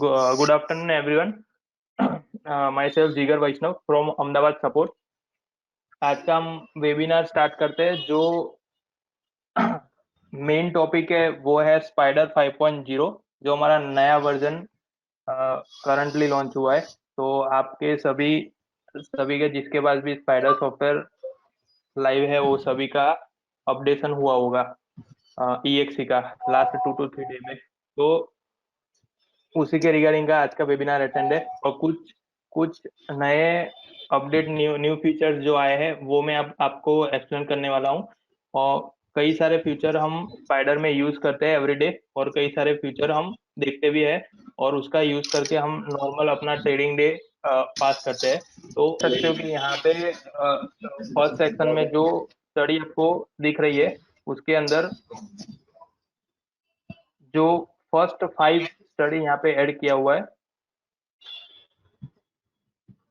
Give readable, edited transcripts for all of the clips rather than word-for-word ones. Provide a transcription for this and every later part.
Good afternoon, everyone. Myself Jigar Vaishnav from Ahmedabad Support. आज का हम वेबिनार स्टार्ट करते हैं। जो मेन टॉपिक है वो है स्पाइडर 5.0, जो हमारा नया वर्जन करंटली लॉन्च हुआ है। तो आपके सभी के जिसके पास भी स्पाइडर सॉफ्टवेयर लाइव है वो सभी का अपडेशन हुआ होगा EXE का लास्ट 2 to 3 डे में। तो उसी के रिगार्डिंग का आज का वेबिनार अटेंड है और कुछ कुछ नए अपडेट न्यू न्यू फीचर्स जो आए हैं वो मैं आपको एक्सप्लेन करने वाला हूँ। और कई सारे फीचर हम स्पाइडर में यूज करते हैं एवरीडे, और कई सारे फीचर हम देखते भी है और उसका यूज करके हम नॉर्मल अपना ट्रेडिंग डे पास करते हैं। तो सकते हो कि यहाँ पे फर्स्ट सेक्शन में जो स्टडी आपको दिख रही है उसके अंदर जो फर्स्ट 5 स्टडी यहाँ पे ऐड किया हुआ है,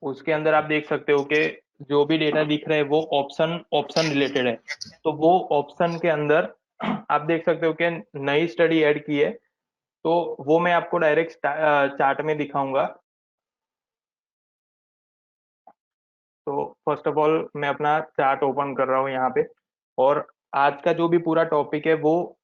उसके अंदर आप देख सकते हो कि जो भी डेटा दिख रहा है वो ऑप्शन ऑप्शन रिलेटेड है। तो वो ऑप्शन के अंदर आप देख सकते हो कि नई स्टडी ऐड की है। तो वो मैं आपको डायरेक्ट चार्ट में दिखाऊंगा। तो फर्स्ट ऑफ ऑल मैं अपना चार्ट ओपन कर रहा हूँ यहाँ पे, और आज का जो भी पूरा टॉपिक है वो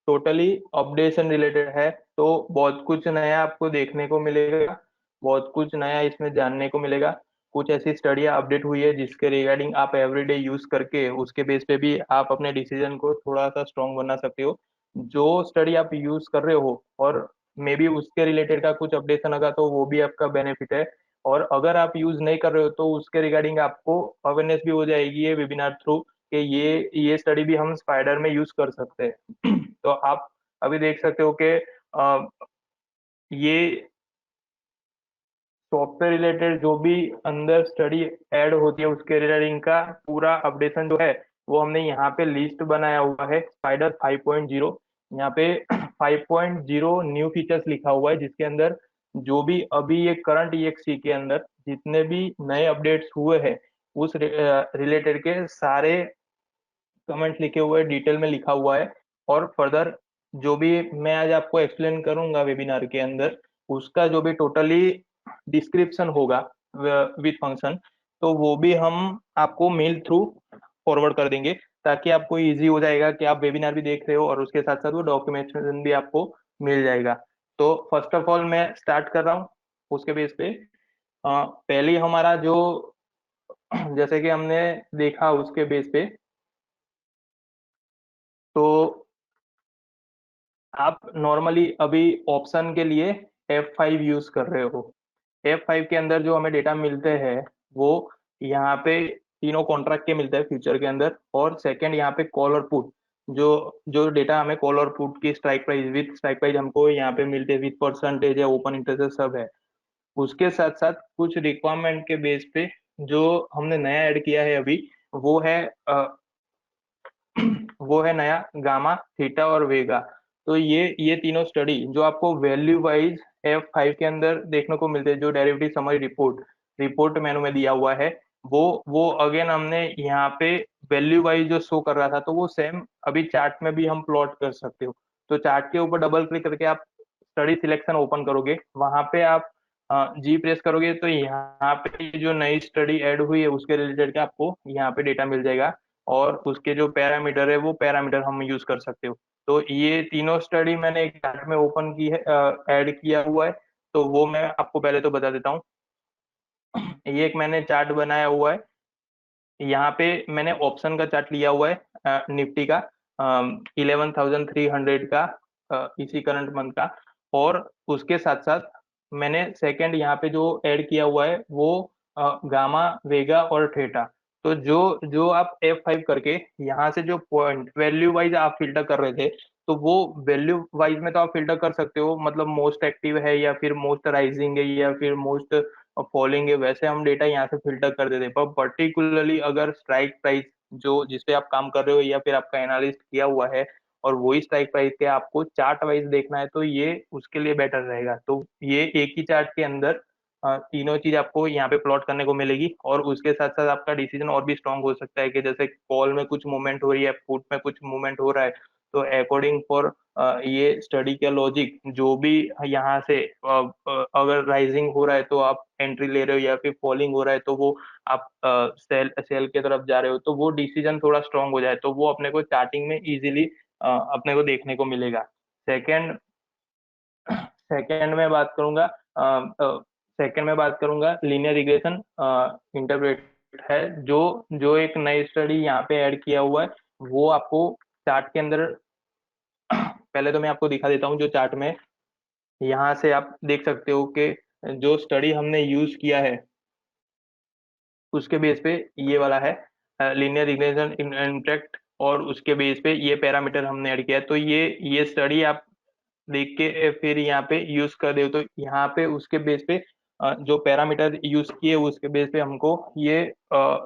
टोटली अपडेशन रिलेटेड है। तो बहुत कुछ नया आपको देखने को मिलेगा, बहुत कुछ नया इसमें जानने को मिलेगा। कुछ ऐसी स्टडियाँ अपडेट हुई है जिसके रिगार्डिंग आप एवरीडे यूज करके उसके बेस पे भी आप अपने डिसीजन को थोड़ा सा स्ट्रॉन्ग बना सकते हो। जो स्टडी आप यूज कर रहे हो और मे बी उसके रिलेटेड का कुछ अपडेशन होगा तो वो भी आपका बेनिफिट है। और अगर आप यूज नहीं कर रहे हो तो उसके रिगार्डिंग आपको अवेयरनेस भी हो जाएगी ये वेबिनार थ्रू कि ये स्टडी भी हम स्पाइडर में यूज कर सकते हैं। तो आप अभी देख सकते हो कि ये सॉफ्टवेयर रिलेटेड जो भी अंदर स्टडी ऐड होती है उसके रिगार्डिंग का पूरा अपडेशन जो है वो हमने यहाँ पे लिस्ट बनाया हुआ है स्पाइडर 5.0। यहाँ पे 5.0 न्यू फीचर्स लिखा हुआ है, जिसके अंदर जो भी अभी ये करंट EXE के अंदर जितने भी नए अपडेट्स हुए हैं उस रिलेटेड के सारे कमेंट्स लिखे हुए डिटेल में लिखा हुआ है। और फर्दर जो भी मैं आज आपको एक्सप्लेन करूंगा वेबिनार के अंदर उसका जो भी टोटली डिस्क्रिप्शन होगा विथ फंक्शन, तो वो भी हम आपको मेल थ्रू फॉरवर्ड कर देंगे ताकि आपको इजी हो जाएगा कि आप वेबिनार भी देख रहे हो और उसके साथ साथ वो डॉक्यूमेंटेशन भी आपको मिल जाएगा। तो फर्स्ट ऑफ ऑल मैं स्टार्ट कर रहा हूँ उसके बेस पे। पहले हमारा जो जैसे कि हमने देखा उसके बेस पे, तो आप नॉर्मली अभी ऑप्शन के लिए F5 यूज कर रहे हो। F5 के अंदर जो हमें डेटा मिलते हैं वो यहाँ पे तीनों कॉन्ट्रैक्ट के मिलते हैं फ्यूचर के अंदर, और सेकंड यहाँ पे कॉल और पुट, जो जो डेटा हमें कॉल और पुट की strike price with strike price हमको यहाँ पे मिलते हैं विथ परसेंटेज या ओपन इंटरेस्ट सब है। उसके साथ साथ कुछ रिक्वायरमेंट के बेस पे जो हमने नया ऐड किया है अभी वो है वो है नया गामा थीटा और वेगा। तो ये तीनों स्टडी जो आपको वैल्यू वाइज F5 के अंदर देखने को मिलते हैं, जो डेरिवेटिव समरी रिपोर्ट रिपोर्ट मेनू में दिया हुआ है, वो अगेन हमने यहाँ पे वैल्यू वाइज जो शो कर रहा था तो वो सेम अभी चार्ट में भी हम प्लॉट कर सकते हो। तो चार्ट के ऊपर डबल क्लिक करके आप स्टडी सिलेक्शन ओपन करोगे, वहां पे आप जी प्रेस करोगे तो यहाँ पे जो नई स्टडी ऐड हुई है उसके रिलेटेड का आपको यहाँ पे डेटा मिल जाएगा, और उसके जो पैरामीटर है वो पैरामीटर हम यूज कर सकते हो। तो ये तीनों स्टडी मैंने एक चार्ट में ओपन की है, ऐड किया हुआ है। तो वो मैं आपको पहले तो बता देता हूँ। ये एक मैंने चार्ट बनाया हुआ है। यहाँ पे मैंने ऑप्शन का चार्ट लिया हुआ है निफ्टी का 11,300 का इसी करंट मंथ का। और उसके साथ साथ मैंने सेकंड यहाँ पे जो ऐड किया हुआ है वो गामा वेगा और थीटा। तो जो जो आप F5 करके यहाँ से जो पॉइंट वैल्यू वाइज आप फिल्टर कर रहे थे, तो वो वैल्यू वाइज में तो आप फिल्टर कर सकते हो, मतलब मोस्ट एक्टिव है या फिर मोस्ट राइजिंग है या फिर मोस्ट फॉलोइंग है, वैसे हम डेटा यहाँ से फिल्टर कर देते हैं। पर पर्टिकुलरली अगर स्ट्राइक प्राइस जो जिसपे आप काम कर रहे हो या फिर आपका एनालिस्ट किया हुआ है और वही स्ट्राइक प्राइस के आपको चार्ट वाइज देखना है तो ये उसके लिए बेटर रहेगा। तो ये एक ही चार्ट के अंदर तीनों चीज आपको यहाँ पे प्लॉट करने को मिलेगी, और उसके साथ साथ आपका डिसीजन और भी स्ट्रांग हो सकता है कि जैसे कॉल में कुछ मूवमेंट हो रही है, पुट में कुछ मूवमेंट हो रहा है, तो अकॉर्डिंग फॉर ये स्टडी का लॉजिक जो भी यहाँ से अगर राइजिंग हो रहा है तो आप एंट्री ले रहे हो, या फिर फॉलिंग हो रहा है तो वो आप सेल सेल की तरफ जा रहे हो, तो वो डिसीजन थोड़ा स्ट्रांग हो जाए तो वो अपने को चार्टिंग में इजीली अपने को देखने को मिलेगा। सेकंड सेकंड में बात करूंगा सेकंड में बात करूंगा लीनियर रिग्रेशन इंटरप्रेट है, जो जो एक नई स्टडी यहाँ पे ऐड किया हुआ है। वो आपको चार्ट के अंदर पहले तो मैं आपको दिखा देता हूँ जो चार्ट में यहाँ से आप देख सकते हो कि जो स्टडी हमने यूज किया है उसके बेस पे ये वाला है लीनियर रिग्रेशन इंटरेक्ट, और उसके बेस पे ये पैरामीटर हमने ऐड किया है। तो ये स्टडी आप देख के फिर यहाँ पे यूज कर दे तो यहाँ पे उसके बेस पे जो पैरामीटर यूज किए उसके बेस पे हमको ये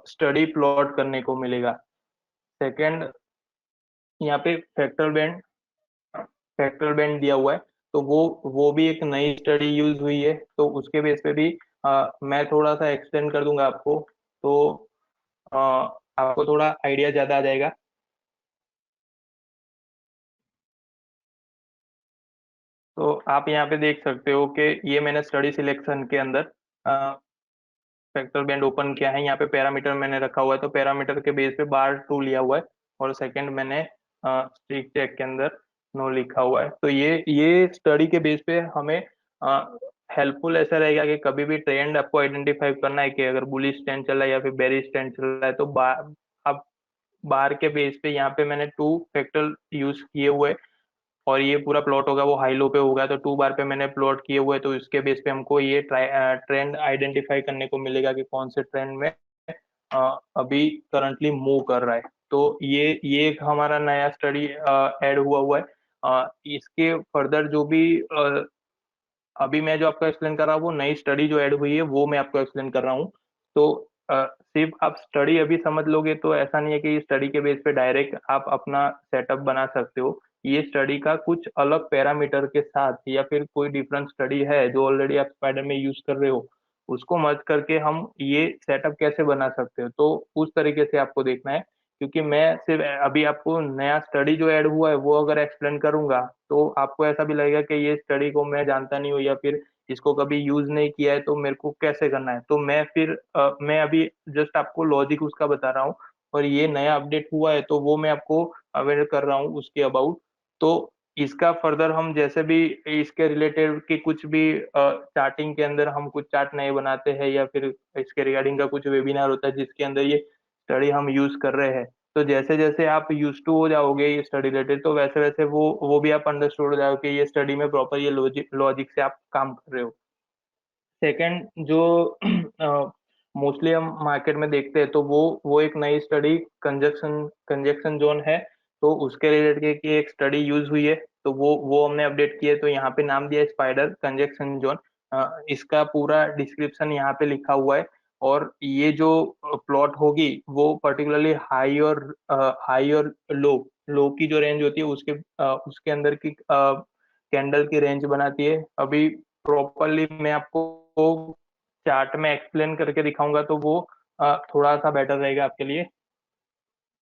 स्टडी प्लॉट करने को मिलेगा। सेकंड, यहाँ पे फैक्टरल बैंड दिया हुआ है, तो वो भी एक नई स्टडी यूज हुई है, तो उसके बेस पे भी मैं थोड़ा सा एक्सटेंड कर दूंगा आपको, तो अ, आपको थोड़ा आइडिया ज्यादा आ जाएगा। तो आप यहाँ पे देख सकते हो कि ये मैंने स्टडी सिलेक्शन के अंदर फैक्टर बैंड ओपन किया है, यहाँ पे पैरामीटर मैंने रखा हुआ है, तो पैरामीटर के बेस पे बार टू लिया हुआ है, और सेकंड मैंने स्ट्रिक चेक के अंदर नो लिखा हुआ है। तो ये स्टडी के बेस पे हमें हेल्पफुल ऐसा रहेगा कि कभी भी ट्रेंड आपको आइडेंटिफाई करना है कि अगर बुलिश ट्रेंड चल रहा है या फिर बेरिश ट्रेंड चल रहा है, तो अब बार के बेस पे यहाँ पे मैंने टू फैक्टर यूज किए हुए, और ये पूरा प्लॉट होगा वो हाई लो पे होगा, तो टू बार पे मैंने प्लॉट किए हुए, तो इसके बेस पे हमको ये ट्रेंड आइडेंटिफाई करने को मिलेगा कि कौन से ट्रेंड में अभी करंटली मूव कर रहा है। तो ये एक हमारा नया स्टडी ऐड हुआ है। इसके फर्दर जो भी अभी मैं जो आपको एक्सप्लेन कर रहा हूँ वो नई स्टडी जो ऐड हुई है वो मैं आपको एक्सप्लेन कर रहा हूँ। तो सिर्फ आप स्टडी अभी समझ लोगे तो ऐसा नहीं है कि स्टडी के बेस पे डायरेक्ट आप अपना सेटअप बना सकते हो। ये स्टडी का कुछ अलग पैरामीटर के साथ या फिर कोई डिफरेंट स्टडी है जो ऑलरेडी आप स्पाइडर में यूज कर रहे हो, उसको मर्ज करके हम ये सेटअप कैसे बना सकते हो, तो उस तरीके से आपको देखना है। क्योंकि मैं सिर्फ अभी आपको नया स्टडी जो ऐड हुआ है वो अगर एक्सप्लेन करूंगा तो आपको ऐसा भी लगेगा कि ये स्टडी को मैं जानता नहीं हूँ या फिर इसको कभी यूज नहीं किया है, तो मेरे को कैसे करना है। तो मैं फिर मैं अभी जस्ट आपको लॉजिक उसका बता रहा हूँ, और ये नया अपडेट हुआ है तो वो मैं आपको अवेयर कर रहा हूँ उसके अबाउट। तो इसका फर्दर हम जैसे भी इसके रिलेटेड की कुछ भी चार्टिंग के अंदर हम कुछ चार्ट नए बनाते हैं या फिर इसके रिगार्डिंग का कुछ वेबिनार होता है जिसके अंदर ये स्टडी हम यूज कर रहे हैं, तो जैसे जैसे आप यूज टू हो जाओगे ये स्टडी रिलेटेड, तो वैसे वैसे वो भी आप अंडरस्टूड हो जाओगे कि ये स्टडी में प्रॉपर ये लॉजिक लॉजिक से आप काम कर रहे हो। सेकंड जो मोस्टली हम मार्केट में देखते हैं तो वो एक नई स्टडी कंजक्शन कंजक्शन जोन है, तो उसके रिलेटेड की एक स्टडी यूज हुई है, तो वो हमने अपडेट किया है, तो यहाँ पे नाम दिया है स्पाइडर कंजक्शन जोन। इसका पूरा डिस्क्रिप्शन यहाँ पे लिखा हुआ है, और ये जो प्लॉट होगी वो पर्टिकुलरली हाई और लो लो की जो रेंज होती है उसके अंदर की कैंडल की रेंज बनाती है। अभी प्रॉपरली मैं आपको चार्ट में एक्सप्लेन करके दिखाऊंगा तो वो थोड़ा सा बेटर रहेगा आपके लिए।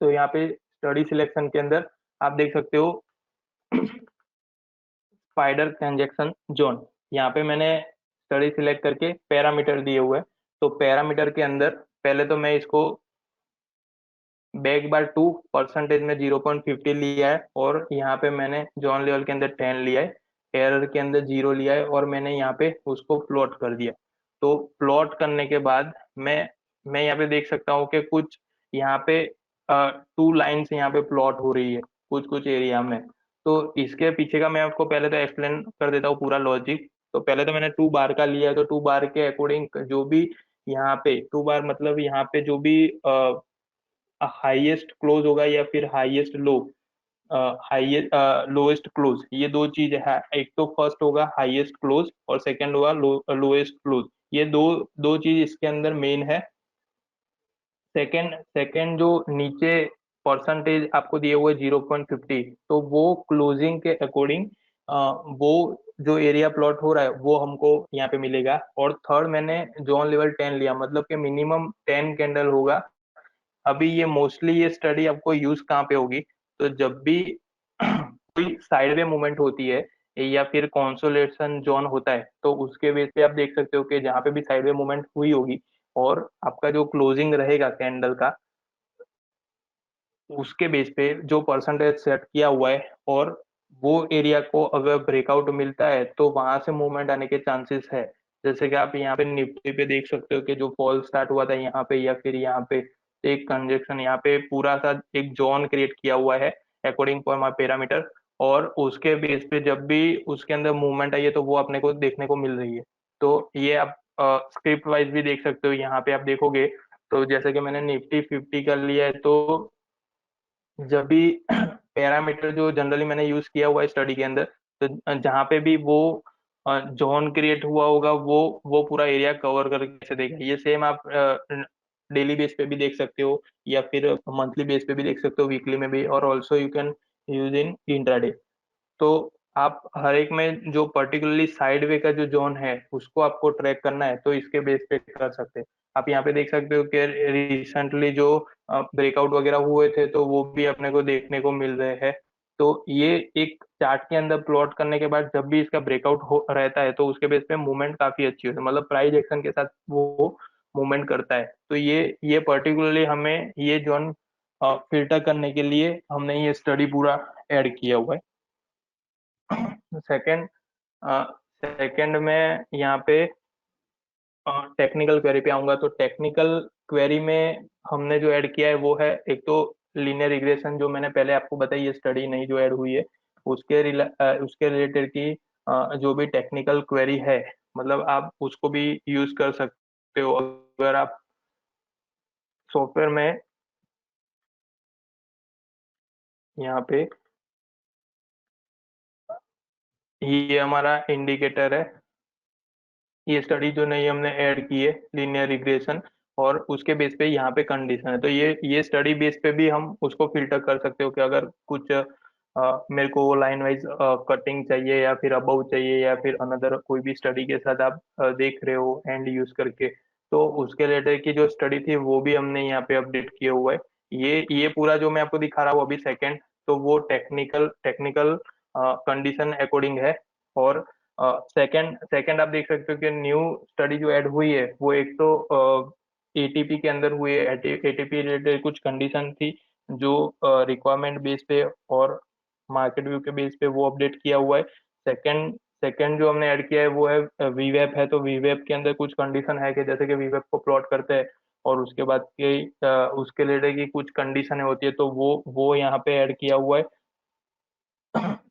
तो यहाँ पे स्टडी सिलेक्शन के अंदर आप देख सकते हो स्पाइडर ट्रांजेक्शन जोन, यहाँ पे मैंने स्टडी सिलेक्ट करके पैरामीटर दिए हुए हैं। तो पैरामीटर के अंदर पहले तो मैं इसको बैक बार टू परसेंटेज में 0.50 लिया है, और यहाँ पे मैंने जॉन लेवल के अंदर 10 लिया है, एरर के अंदर 0 लिया है, और मैंने यहाँ पे उसको प्लॉट कर दिया। तो प्लॉट करने के बाद मैं यहाँ पे देख सकता हूँ कि कुछ यहाँ पे टू लाइन्स यहाँ पे प्लॉट हो रही है कुछ कुछ एरिया में। तो इसके पीछे का मैं आपको पहले तो एक्सप्लेन कर देता हूँ पूरा लॉजिक। तो पहले तो मैंने टू बार का लिया है, तो टू बार के अकॉर्डिंग जो भी यहाँ पे टू बार मतलब यहाँ पे जो भी हाईएस्ट क्लोज होगा या फिर हाईएस्ट लो हाईएस्ट लोएस्ट क्लोज, ये दो चीज है। एक तो फर्स्ट होगा हाईएस्ट क्लोज और सेकंड होगा लोएस्ट क्लोज, ये दो दो चीज इसके अंदर मेन है। सेकंड सेकंड जो नीचे परसेंटेज आपको दिए हुए 0.50, तो वो क्लोजिंग के अकॉर्डिंग वो जो एरिया प्लॉट हो रहा है वो हमको यहाँ पे मिलेगा। और थर्ड मैंने जोन लेवल 10 लिया, मतलब कि मिनिमम 10 कैंडल होगा। अभी ये मोस्टली ये स्टडी आपको यूज कहाँ पे होगी, तो जब भी कोई साइडवे मूवमेंट होती है या फिर कंसोलेशन जोन होता है, तो उसके बेस पे आप देख सकते हो कि जहाँ पे भी साइडवे मूवमेंट हुई होगी और आपका जो क्लोजिंग रहेगा कैंडल का, उसके बेस पे जो परसेंटेज सेट किया हुआ है और वो एरिया को अगर ब्रेकआउट मिलता है तो वहां से मूवमेंट आने के चांसेस है। जैसे कि आप यहाँ पे निफ्टी पे देख सकते हो कि जो फॉल स्टार्ट हुआ था यहाँ पे या फिर यहाँ पे एक कंजेक्शन यहाँ पे पूरा सा एक जोन क्रिएट किया हुआ है अकॉर्डिंग फॉर माई पैरामीटर, और उसके बेस पे जब भी उसके अंदर मूवमेंट आई है तो वो अपने को देखने को मिल रही है। तो ये आप स्क्रिप्ट वाइज भी देख सकते हो, यहाँ पे आप देखोगे तो जैसे कि मैंने निफ्टी 50 कर लिया है, तो जब भी पैरामीटर जो जनरली मैंने यूज किया हुआ है स्टडी के अंदर, तो जहाँ पे भी वो जोन क्रिएट हुआ होगा वो पूरा एरिया कवर करके ऐसे देगा। ये सेम आप डेली बेस पे भी देख सकते हो या फिर मंथली बेस पे भी देख सकते हो, वीकली में भी, और also you can use in intraday. तो आप हर एक में जो पर्टिकुलरली साइडवे का जो जोन है उसको आपको ट्रैक करना है तो इसके बेस पे कर सकते हैं। आप यहाँ पे देख सकते हो कि रिसेंटली जो ब्रेकआउट वगैरह हुए थे तो वो भी अपने को देखने को मिल रहे हैं। तो ये एक चार्ट के अंदर प्लॉट करने के बाद जब भी इसका ब्रेकआउट हो रहता है तो उसके बेस पे मूवमेंट काफी अच्छी होती है, मतलब प्राइस एक्शन के साथ वो मूवमेंट करता है। तो ये पर्टिकुलरली हमें ये जोन फिल्टर करने के लिए हमने ये स्टडी पूरा ऐड किया हुआ है। सेकंड सेकंड में यहाँ पे टेक्निकल क्वेरी पे आऊंगा। तो टेक्निकल क्वेरी में हमने जो ऐड किया है वो है एक तो लीनियर रिग्रेशन, जो मैंने पहले आपको बताई, ये स्टडी नई जो ऐड हुई है उसके रिलेटेड की जो भी टेक्निकल क्वेरी है, मतलब आप उसको भी यूज कर सकते हो अगर आप सॉफ्टवेयर में। यहाँ पे ये हमारा इंडिकेटर है, ये स्टडी जो नई हमने ऐड की है लीनियर रिग्रेशन, और उसके बेस पे यहाँ पे कंडीशन है। तो ये स्टडी बेस पे भी हम उसको फिल्टर कर सकते हो कि अगर कुछ मेरे को लाइन वाइज कटिंग चाहिए या फिर अबव चाहिए या फिर अनदर कोई भी स्टडी के साथ आप देख रहे हो एंड यूज करके, तो उसके रिलेटेड की जो स्टडी थी वो भी हमने यहाँ पे अपडेट किया हुआ है। ये पूरा जो मैं आपको दिखा रहा हूँ अभी सेकंड, तो वो टेक्निकल टेक्निकल कंडीशन अकॉर्डिंग है। और सेकंड सेकंड आप देख सकते हो कि न्यू स्टडी जो ऐड हुई है वो एक तो एटीपी के अंदर हुई है। एटीपी रिलेटेड कुछ कंडीशन थी जो रिक्वायरमेंट बेस पे और मार्केट व्यू के बेस पे वो अपडेट किया हुआ है। सेकंड सेकंड जो हमने ऐड किया है वो है वीवेप है। तो वीवेप के अंदर कुछ कंडीशन है कि जैसे कि वीवेप को प्लॉट करते हैं और उसके बाद के उसके रिलेटेड की कुछ कंडीशन होती है, तो वो यहाँ पे ऐड किया हुआ है।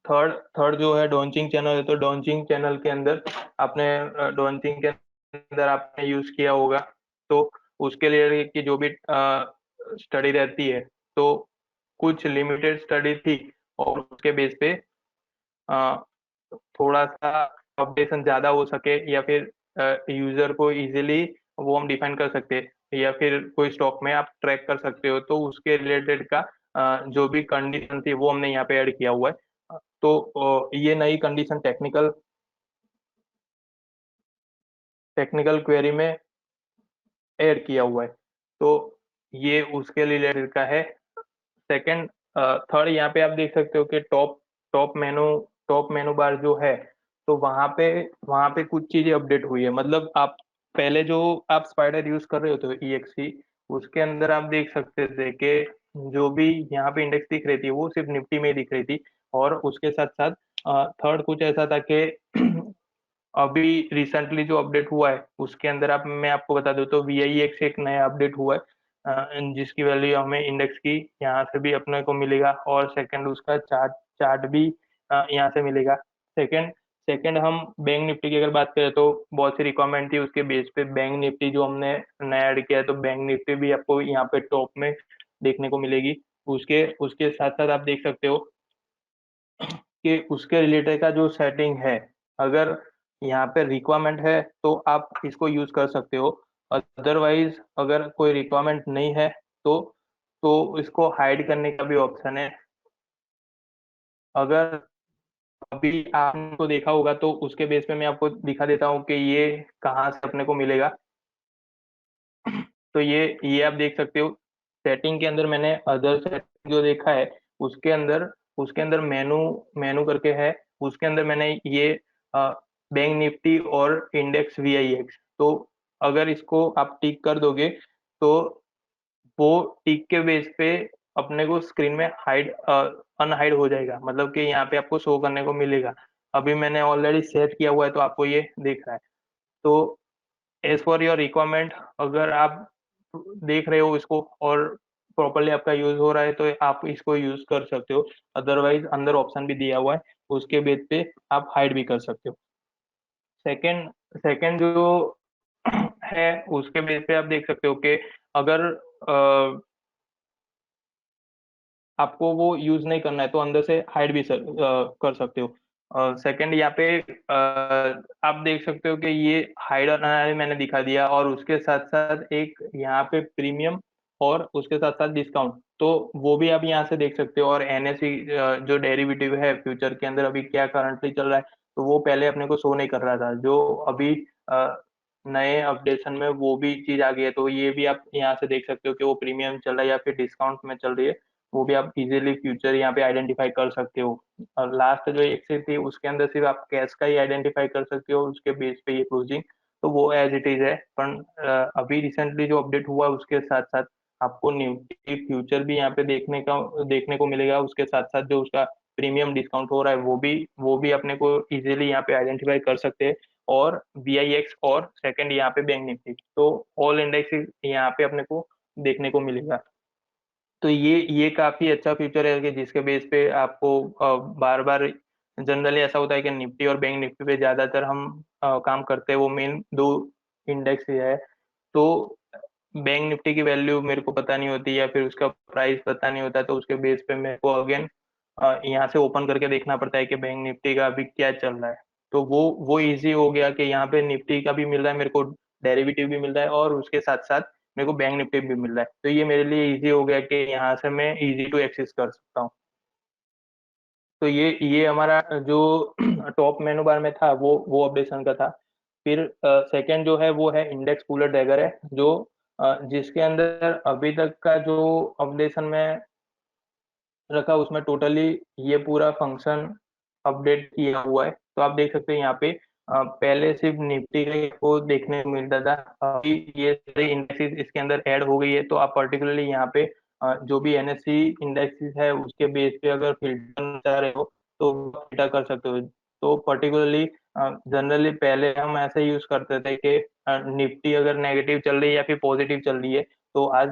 थर्ड थर्ड जो है डॉन्चिंग चैनल है। तो डॉन्चिंग चैनल के अंदर आपने डॉन्चिंग के अंदर आपने यूज किया होगा, तो उसके लिए की जो भी स्टडी रहती है तो कुछ लिमिटेड स्टडी थी और उसके बेस पे अ, थोड़ा सा अपडेशन ज्यादा हो सके या फिर यूजर को इजीली वो हम डिफाइन कर सकते हैं या फिर कोई स्टॉक में आप ट्रैक कर सकते हो, तो उसके रिलेटेड का जो भी कंडीशन थी वो हमने यहाँ पे ऐड किया हुआ है। तो ये नई कंडीशन टेक्निकल टेक्निकल क्वेरी में ऐड किया हुआ है। तो ये उसके रिलेटेड का है। सेकंड थर्ड यहाँ पे आप देख सकते हो कि टॉप मेनू टॉप मेनू बार जो है, तो वहाँ पे कुछ चीजें अपडेट हुई है। मतलब आप पहले जो आप स्पाइडर यूज कर रहे होते हो EXE, उसके अंदर आप देख सकते थे कि जो भी यहाँ पे इंडेक्स दिख रही थी वो सिर्फ निफ्टी में ही दिख रही थी। और उसके साथ साथ थर्ड कुछ ऐसा था कि अभी रिसेंटली जो अपडेट हुआ है उसके अंदर आप मैं आपको बता दूं तो VIX एक नया अपडेट हुआ है जिसकी वैल्यू हमें इंडेक्स की यहाँ से भी अपने को मिलेगा, और सेकंड उसका चार्ट चार्ट भी यहाँ से मिलेगा। सेकंड सेकंड हम बैंक निफ्टी की अगर बात करें तो बहुत सी रिक्वायरमेंट थी, उसके बेस पे बैंक निफ्टी जो हमने नया ऐड किया है, तो बैंक निफ्टी भी आपको यहाँ पे टॉप में देखने को मिलेगी। उसके उसके साथ साथ आप देख सकते हो कि उसके रिलेटेड का जो सेटिंग है, अगर यहाँ पे रिक्वायरमेंट है तो आप इसको यूज कर सकते हो। अदरवाइज अगर कोई रिक्वायरमेंट नहीं है तो इसको हाइड करने का भी ऑप्शन है। अगर अभी आपको देखा होगा तो उसके बेस पे मैं आपको दिखा देता हूँ कि ये कहाँ से अपने को मिलेगा। तो ये आप देख सकते हो सेटिंग के अंदर मैंने अदर सेटिंग जो देखा है उसके अंदर उसके अंदर मेनू मेनू करके है, उसके अंदर मैंने ये बैंक निफ्टी और इंडेक्स VIX, तो अगर इसको आप टिक कर दोगे तो वो टिक के बेस पे अपने को स्क्रीन में हाइड अनहाइड हो जाएगा, मतलब कि यहाँ पे आपको शो करने को मिलेगा। अभी मैंने ऑलरेडी सेट किया हुआ है तो आपको ये दिख रहा है। तो एज फॉर योर रिक्वायरमेंट, अगर आप देख रहे हो इसको और प्रॉपरली आपका यूज हो रहा है तो आप इसको यूज कर सकते हो। अदरवाइज अंदर ऑप्शन भी दिया हुआ है, उसके बेस पे आप हाइड भी कर सकते हो। सेकंड सेकंड जो है उसके बेस पे आप देख सकते हो कि अगर आपको वो यूज नहीं करना है तो अंदर से हाइड भी कर सकते हो। सेकंड यहाँ पे आप देख सकते हो कि ये हाइड और अनहाइड मैंने दिखा दिया, और उसके साथ साथ एक यहाँ पे प्रीमियम और उसके साथ साथ डिस्काउंट, तो वो भी आप यहाँ से देख सकते हो। और NSE जो डेरिवेटिव है फ्यूचर के अंदर अभी क्या करंटली चल रहा है, तो वो पहले अपने को शो नहीं कर रहा था, जो अभी अ, नए अपडेशन में वो भी चीज आ गई है। तो ये भी आप यहाँ से देख सकते हो कि वो प्रीमियम चल रहा है या फिर डिस्काउंट में चल रही है, वो भी आप इजीली फ्यूचर यहाँ पे आइडेंटिफाई कर सकते हो। और लास्ट जो एक्सिस थी उसके अंदर सिर्फ आप कैश का ही आइडेंटिफाई कर सकते हो, उसके बेस पे ये क्लोजिंग, तो वो एज इट इज है। पर अभी रिसेंटली जो अपडेट हुआ उसके साथ साथ आपको निफ्टी फ्यूचर भी यहाँ पे देखने को मिलेगा, उसके साथ साथ जो उसका प्रीमियम डिस्काउंट हो रहा है वो भी अपने को इजीली यहाँ पे आइडेंटिफाई कर सकते हैं। और VIX और सेकंड यहाँ पे बैंक निफ्टी, तो ऑल इंडेक्स यहाँ पे अपने को देखने को मिलेगा। तो ये काफी अच्छा फीचर है कि जिसके बेस पे आपको बार बार, जनरली ऐसा होता है कि निफ्टी और बैंक निफ्टी पे ज्यादातर हम काम करते हैं, वो मेन दो इंडेक्स ही है। तो बैंक निफ्टी की वैल्यू मेरे को पता नहीं होती या फिर उसका प्राइस पता नहीं होता, तो उसके बेस पे मेरे को अगेन यहाँ से ओपन करके देखना पड़ता है कि बैंक निफ्टी का अभी क्या चल रहा है। तो वो इजी हो गया कि यहाँ पे निफ्टी का भी मिल रहा है मेरे को, डेरिवेटिव भी मिल रहा है, और उसके साथ साथ मेरे को बैंक निफ्टी भी मिल रहा है, तो ये मेरे लिए इजी हो गया कि यहाँ से मैं इजी टू एक्सेस कर सकता हूँ। तो ये हमारा जो टॉप मेनू बार में था वो अपडेशन का था। फिर सेकंड जो है वो है इंडेक्स कूलर डैगर है, जो जिसके अंदर अभी तक का जो अपडेशन में रखा उसमें टोटली ये पूरा फंक्शन अपडेट किया हुआ है। तो आप देख सकते हैं यहाँ पे पहले सिर्फ निफ्टी का को देखने को मिलता था, अभी ये सारे इंडेक्सेस इसके अंदर ऐड हो गई है। तो आप पर्टिकुलरली यहाँ पे जो भी NSE इंडेक्सेस है उसके बेस पे अगर फिल्टर करना चाह रहे हो तो फिल्टर कर सकते हो। तो पर्टिकुलरली जनरली पहले हम ऐसे यूज करते थे कि निफ्टी अगर नेगेटिव चल रही है या फिर पॉजिटिव चल रही है, तो आज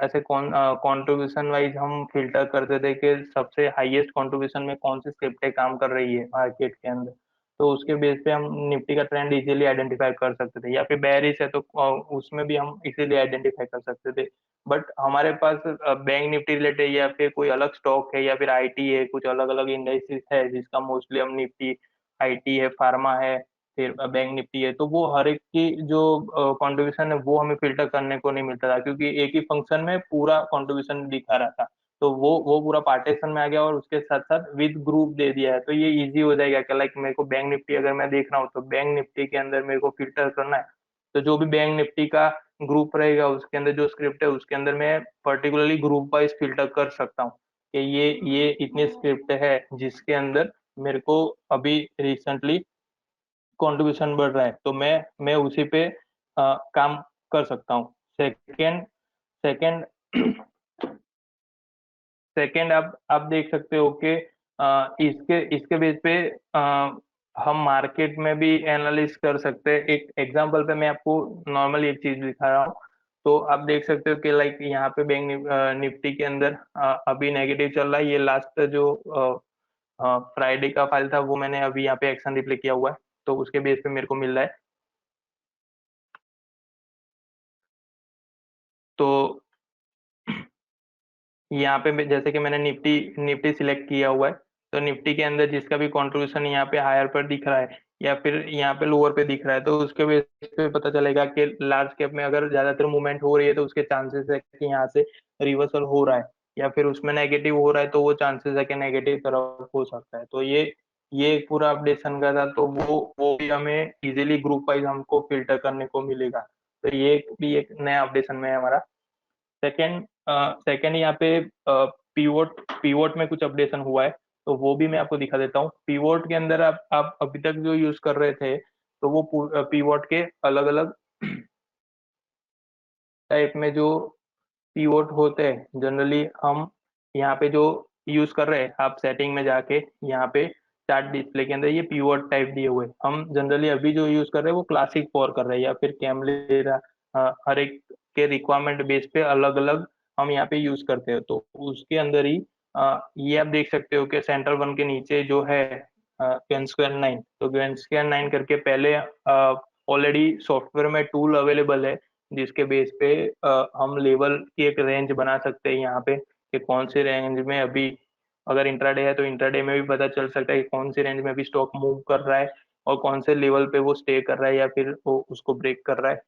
ऐसे कंट्रीब्यूशन वाइज हम फिल्टर करते थे कि सबसे हाईएस्ट कंट्रीब्यूशन में कौन सी स्क्रिप्टें काम कर रही है मार्केट के अंदर। तो उसके बेस पे हम निफ्टी का ट्रेंड इजीली आइडेंटिफाई कर सकते थे, या फिर बेयरिश है तो उसमें भी हम इजीली आइडेंटिफाई कर सकते थे। बट हमारे पास बैंक निफ्टी रिलेटेड या फिर कोई अलग स्टॉक है या फिर IT है, कुछ अलग अलग इंडेक्सेस है जिसका मोस्टली हम निफ्टी, IT है, फार्मा है, फिर बैंक निफ्टी है, तो वो हर एक की जो कंट्रीब्यूशन है वो हमें फिल्टर करने को नहीं मिलता था, क्योंकि एक ही फंक्शन में पूरा कंट्रीब्यूशन दिखा रहा था। तो वो पूरा पार्टीशन में आ गया और उसके साथ साथ विद ग्रुप दे दिया है, तो ये इजी हो जाएगा कि लाइक मेरे को बैंक निफ्टी अगर मैं देख रहा हूँ तो बैंक निफ्टी के अंदर मेरे को फिल्टर करना है, तो जो भी बैंक निफ्टी का ग्रुप रहेगा उसके अंदर जो स्क्रिप्ट है उसके अंदर मैं पर्टिकुलरली ग्रुप वाइज फिल्टर कर सकता हूँ कि ये इतनी स्क्रिप्ट है जिसके अंदर मेरे को अभी रिसेंटली कंट्रीब्यूशन बढ़ रहा है, तो मैं उसी पे काम कर सकता हूँ। सेकंड सेकंड सेकंड आप देख सकते हो कि इसके इसके बेस पे हम मार्केट में भी एनालिस कर सकते हैं। एक एग्जांपल पे मैं आपको नॉर्मली एक चीज दिखा रहा हूँ। तो आप देख सकते हो कि लाइक यहाँ पे बैंक निफ्टी के अंदर अभी नेगेटिव चल रहा है। ये लास्ट जो फ्राइडे का फाइल था वो मैंने अभी यहाँ पे एक्शन रिप्ले किया हुआ है, तो उसके बेस पे मेरे को मिल रहा है। तो यहाँ पे जैसे कि मैंने निफ्टी निफ्टी सिलेक्ट किया हुआ है, तो निफ्टी के अंदर जिसका भी कंट्रीब्यूशन यहाँ पे हायर पर दिख रहा है या फिर यहाँ पे लोअर पे दिख रहा है, तो उसके बेस पे पता चलेगा कि लार्ज कैप में अगर ज्यादातर मूवमेंट हो रही है तो उसके चांसेस है कि यहाँ से रिवर्सल हो रहा है, या फिर उसमें नेगेटिव हो रहा है तो वो चांसेस है कि नेगेटिव तरफ हो सकता है। तो ये एक पूरा अपडेशन का था, तो वो भी हमें इजीली ग्रुप वाइज हमको फिल्टर करने को मिलेगा। तो ये भी एक नया अपडेशन में है हमारा। सेकंड सेकंड यहाँ पे पीवोट पीवोट में कुछ अपडेशन हुआ है। तो वो भी मैं आपको दिखा देता हूँ। पीवोट के अंदर आप अभी तक जो यूज कर रहे थे, तो वो पीवोट के अलग अलग टाइप में जो पीवोट होते हैं जनरली हम यहाँ पे जो यूज कर रहे हैं, आप सेटिंग में जाके यहाँ पे चार्ट डिस्प्ले के अंदर ये पीवोट टाइप दिए हुए हैं। हम जनरली अभी जो यूज कर रहे हैं वो क्लासिक फोर कर रहे हैं या फिर कैमलेरा, हर एक के रिक्वायरमेंट बेस पे अलग अलग हम यहाँ पे यूज करते हैं। तो उसके अंदर ही ये आप देख सकते हो कि सेंटर वन के नीचे जो है गेन स्क्वायर 9, तो गेन स्क्वायर 9 करके पहले ऑलरेडी सॉफ्टवेयर में टूल अवेलेबल है जिसके बेस पे हम लेवल की एक रेंज बना सकते हैं यहाँ पे, कि कौन से रेंज में अभी, अगर इंट्राडे है तो इंट्राडे में भी पता चल सकता है कि कौन सी रेंज में अभी स्टॉक मूव कर रहा है और कौन से लेवल पे वो स्टे कर रहा है या फिर वो उसको ब्रेक कर रहा है।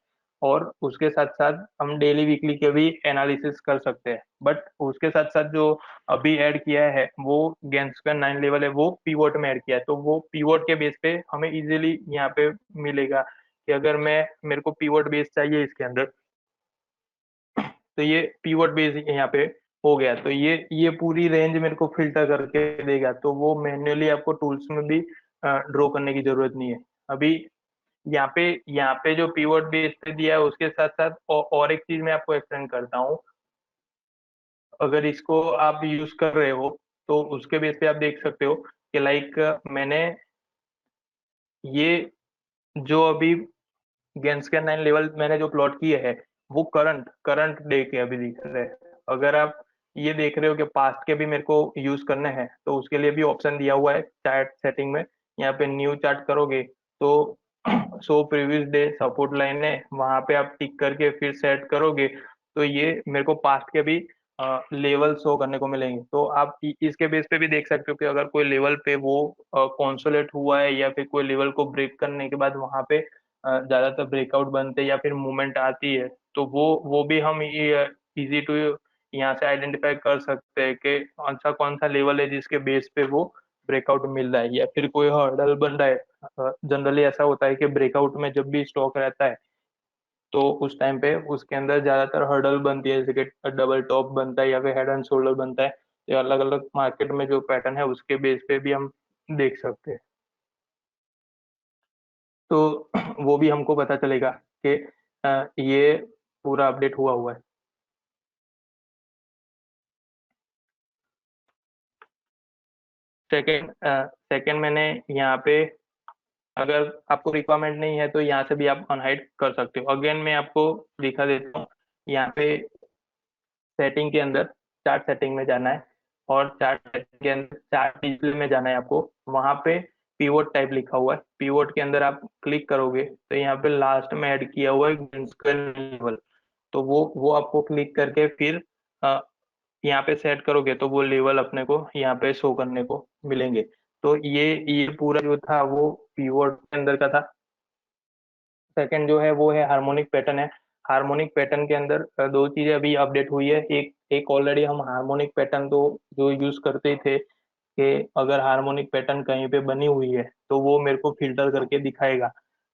और उसके साथ साथ हम डेली वीकली के भी एनालिसिस कर सकते हैं। बट उसके साथ साथ जो अभी ऐड किया है वो गेंसकर 9 लेवल है, वो पीवोट में ऐड किया है। तो वो पीवोट के बेस पे हमें इजीली यहाँ पे मिलेगा कि अगर मेरे को पीवोट बेस चाहिए इसके अंदर, तो ये पीवोट बेस यहाँ पे हो गया, तो ये पूरी रेंज मेरे को फिल्टर करके देगा। तो वो मैन्युअली आपको टूल्स में भी ड्रॉ करने की जरूरत नहीं है। अभी यहाँ पे जो पीवोट बेस पे दिया है उसके साथ साथ और एक चीज मैं आपको एक्सप्लेन करता हूँ। अगर इसको आप यूज कर रहे हो तो उसके बेस पे आप देख सकते हो कि लाइक मैंने ये जो अभी गेंस के 9 लेवल मैंने जो प्लॉट किए हैं वो करंट करंट डे के अभी दिख रहे हैं। अगर आप ये देख रहे हो कि पास्ट के भी मेरे को यूज करने हैं तो उसके लिए भी ऑप्शन दिया हुआ है चार्ट सेटिंग में। यहाँ पे न्यू चार्ट करोगे तो so previous day support line है, वहां पे आप टिक करके फिर सेट करोगे तो ये मेरे को पास्ट के भी लेवल शो करने को मिलेंगे। तो आप इसके बेस पे भी देख सकते हो कि अगर कोई लेवल पे वो कॉन्सोलेट हुआ है या फिर कोई लेवल को ब्रेक करने के बाद वहां पे ज्यादातर ब्रेकआउट बनते हैं या फिर मूवमेंट आती है, तो वो भी हम इजी टू यहाँ से आइडेंटिफाई कर सकते हैं कि कौन सा लेवल है जिसके बेस पे वो ब्रेकआउट मिल रहा है या फिर कोई हर्डल बन रहा है। जनरली ऐसा होता है कि ब्रेकआउट में जब भी स्टॉक रहता है तो उस टाइम पे उसके अंदर ज्यादातर हर्डल बनती है, जैसे कि डबल टॉप बनता है या फिर हेड एंड शोल्डर बनता है। ये अलग अलग मार्केट में जो पैटर्न है उसके बेस पे भी हम देख सकते हैं। तो वो भी हमको पता चलेगा कि ये पूरा अपडेट हुआ हुआ है। सेकंड सेकंड मैंने यहाँ पे, अगर आपको रिक्वायरमेंट नहीं है तो यहाँ से भी आप अनहाइड कर सकते हो। अगेन मैं आपको दिखा देता हूँ। यहाँ पे सेटिंग के अंदर चार्ट सेटिंग में जाना है और चार्ट सेटिंग के अंदर चार्ट डिस्प्ले में जाना है आपको। वहां पे पीवोट टाइप लिखा हुआ है, पीवोट के अंदर आप क्लिक करोगे तो यहाँ पे लास्ट में ऐड किया हुआ है स्क्वायर लेवल। तो वो आपको क्लिक करके फिर यहाँ पे सेट करोगे तो वो लेवल अपने को यहाँ पे शो करने को मिलेंगे। तो ये पूरा जो था वो पीवोट के अंदर का था। सेकंड जो है वो है हार्मोनिक पैटर्न है। हार्मोनिक पैटर्न के अंदर दो चीजें अभी अपडेट हुई है। एक एक ऑलरेडी हम हार्मोनिक पैटर्न तो जो यूज करते ही थे कि अगर हार्मोनिक पैटर्न कहीं पे बनी हुई है तो वो मेरे को फिल्टर करके दिखाएगा।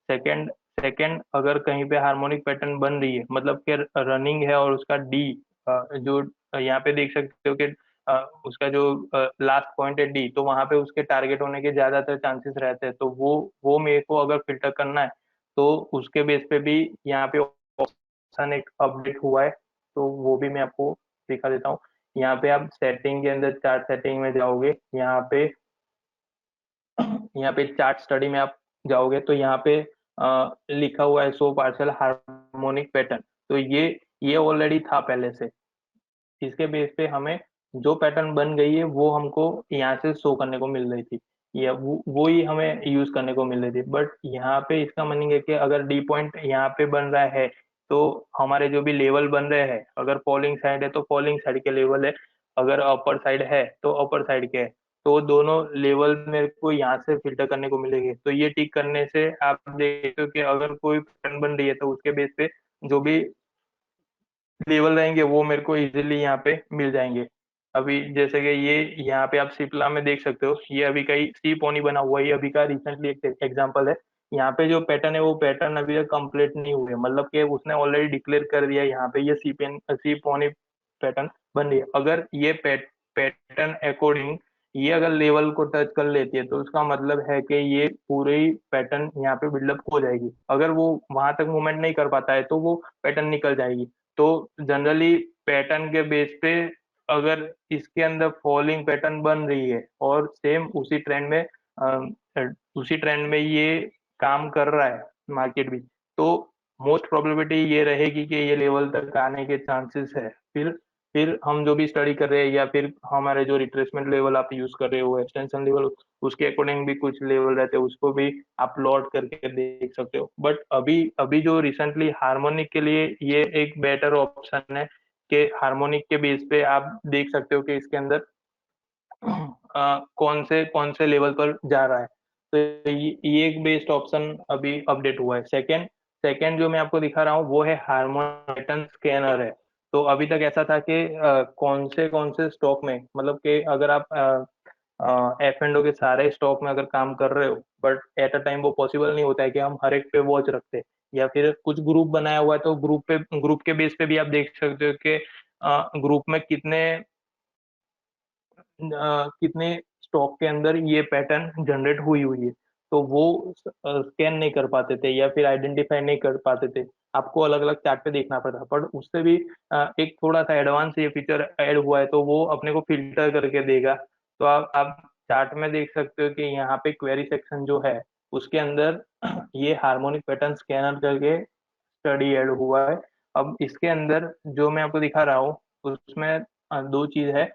सेकंड सेकंड अगर कहीं पे हार्मोनिक पैटर्न बन रही है मतलब कि रनिंग है और उसका डी जो यहाँ पे देख सकते हो कि उसका जो लास्ट पॉइंट है डी, तो वहां पे उसके टारगेट होने के ज्यादातर चांसेस रहते हैं। तो वो मेरे को अगर फिल्टर करना है तो उसके बेस पे भी यहाँ पे ऑप्शन एक अपडेट हुआ है। तो वो भी मैं आपको दिखा देता हूँ। यहाँ पे आप सेटिंग के अंदर चार्ट सेटिंग में जाओगे, यहाँ पे चार्ट स्टडी में आप जाओगे तो यहाँ पे लिखा हुआ है शो पार्शियल हार्मोनिक पैटर्न। तो ये ऑलरेडी था पहले से। इसके बेस पे हमें जो पैटर्न बन गई है वो हमको यहाँ से शो करने को मिल रही थी, या वो ही हमें यूज करने को मिल रही थी। बट यहाँ पे इसका मीनिंग है कि अगर डी पॉइंट यहाँ पे बन रहा है तो हमारे जो भी लेवल बन रहे हैं, अगर फॉलिंग साइड है तो फॉलिंग साइड के लेवल है, अगर अपर साइड है तो अपर साइड के है। तो दोनों लेवल मेरे को यहाँ से फिल्टर करने को मिलेंगे। तो ये टिक करने से आप देखते हो कि अगर कोई पैटर्न बन रही है तो उसके बेस पे जो भी लेवल रहेंगे वो मेरे को इजीली यहाँ पे मिल जाएंगे। अभी जैसे कि ये यहाँ पे आप सिप्ला में देख सकते हो, ये अभी का ही सी पोनी बना हुआ है, ये अभी का रिसेंटली एक एग्जांपल है। यहाँ पे जो पैटर्न है वो पैटर्न अभी तक कंप्लीट नहीं हुए, मतलब कि उसने ऑलरेडी डिक्लेयर कर दिया यहाँ पे ये सी पोनी पैटर्न बन रही है। अगर ये पैटर्न अकॉर्डिंग ये अगर लेवल को टच कर लेती है तो उसका मतलब है कि ये पूरी पैटर्न यहाँ पे बिल्डअप हो जाएगी। अगर वो वहां तक मूवमेंट नहीं कर पाता है तो वो पैटर्न निकल जाएगी। तो जनरली पैटर्न के बेस पे अगर इसके अंदर फॉलिंग पैटर्न बन रही है और सेम उसी ट्रेंड में ये काम कर रहा है मार्केट भी, तो मोस्ट प्रोबेबिलिटी ये रहेगी कि ये लेवल तक आने के चांसेस है। फिर हम जो भी स्टडी कर रहे हैं या फिर हमारे जो रिट्रेसमेंट लेवल आप यूज कर रहे हो, एक्सटेंशन लेवल, उसके अकॉर्डिंग भी कुछ लेवल रहते हैं, उसको भी आप प्लॉट करके देख सकते हो। बट अभी अभी जो रिसेंटली हार्मोनिक के लिए ये एक बेटर ऑप्शन है कि हार्मोनिक के बेस पे आप देख सकते हो कि इसके अंदर कौन से लेवल पर जा रहा है। तो ये एक बेस्ट ऑप्शन अभी अपडेट हुआ है। सेकंड सेकंड जो मैं आपको दिखा रहा हूँ वो है हार्मोन स्कैनर है। तो अभी तक ऐसा था कि कौन से स्टॉक में, मतलब कि अगर आप एफ एंड ओ के सारे स्टॉक में अगर काम कर रहे हो, बट एट अ टाइम वो पॉसिबल नहीं होता है कि हम हर एक पे वॉच रखते, या फिर कुछ ग्रुप बनाया हुआ है तो ग्रुप के बेस पे भी आप देख सकते हो कि ग्रुप में कितने स्टॉक के अंदर ये पैटर्न जनरेट हुई हुई है। तो वो स्कैन नहीं कर पाते थे या फिर आइडेंटिफाई नहीं कर पाते थे, आपको अलग अलग चार्ट पे देखना पड़ता। पर उससे भी एक थोड़ा सा एडवांस ये फीचर ऐड हुआ है, तो वो अपने को फिल्टर करके देगा। तो आप चार्ट में देख सकते हो कि यहाँ पे क्वेरी सेक्शन जो है उसके अंदर ये हार्मोनिक पैटर्न स्कैनर करके स्टडी ऐड हुआ है। अब इसके अंदर जो मैं आपको दिखा रहा हूँ उसमें दो चीज है।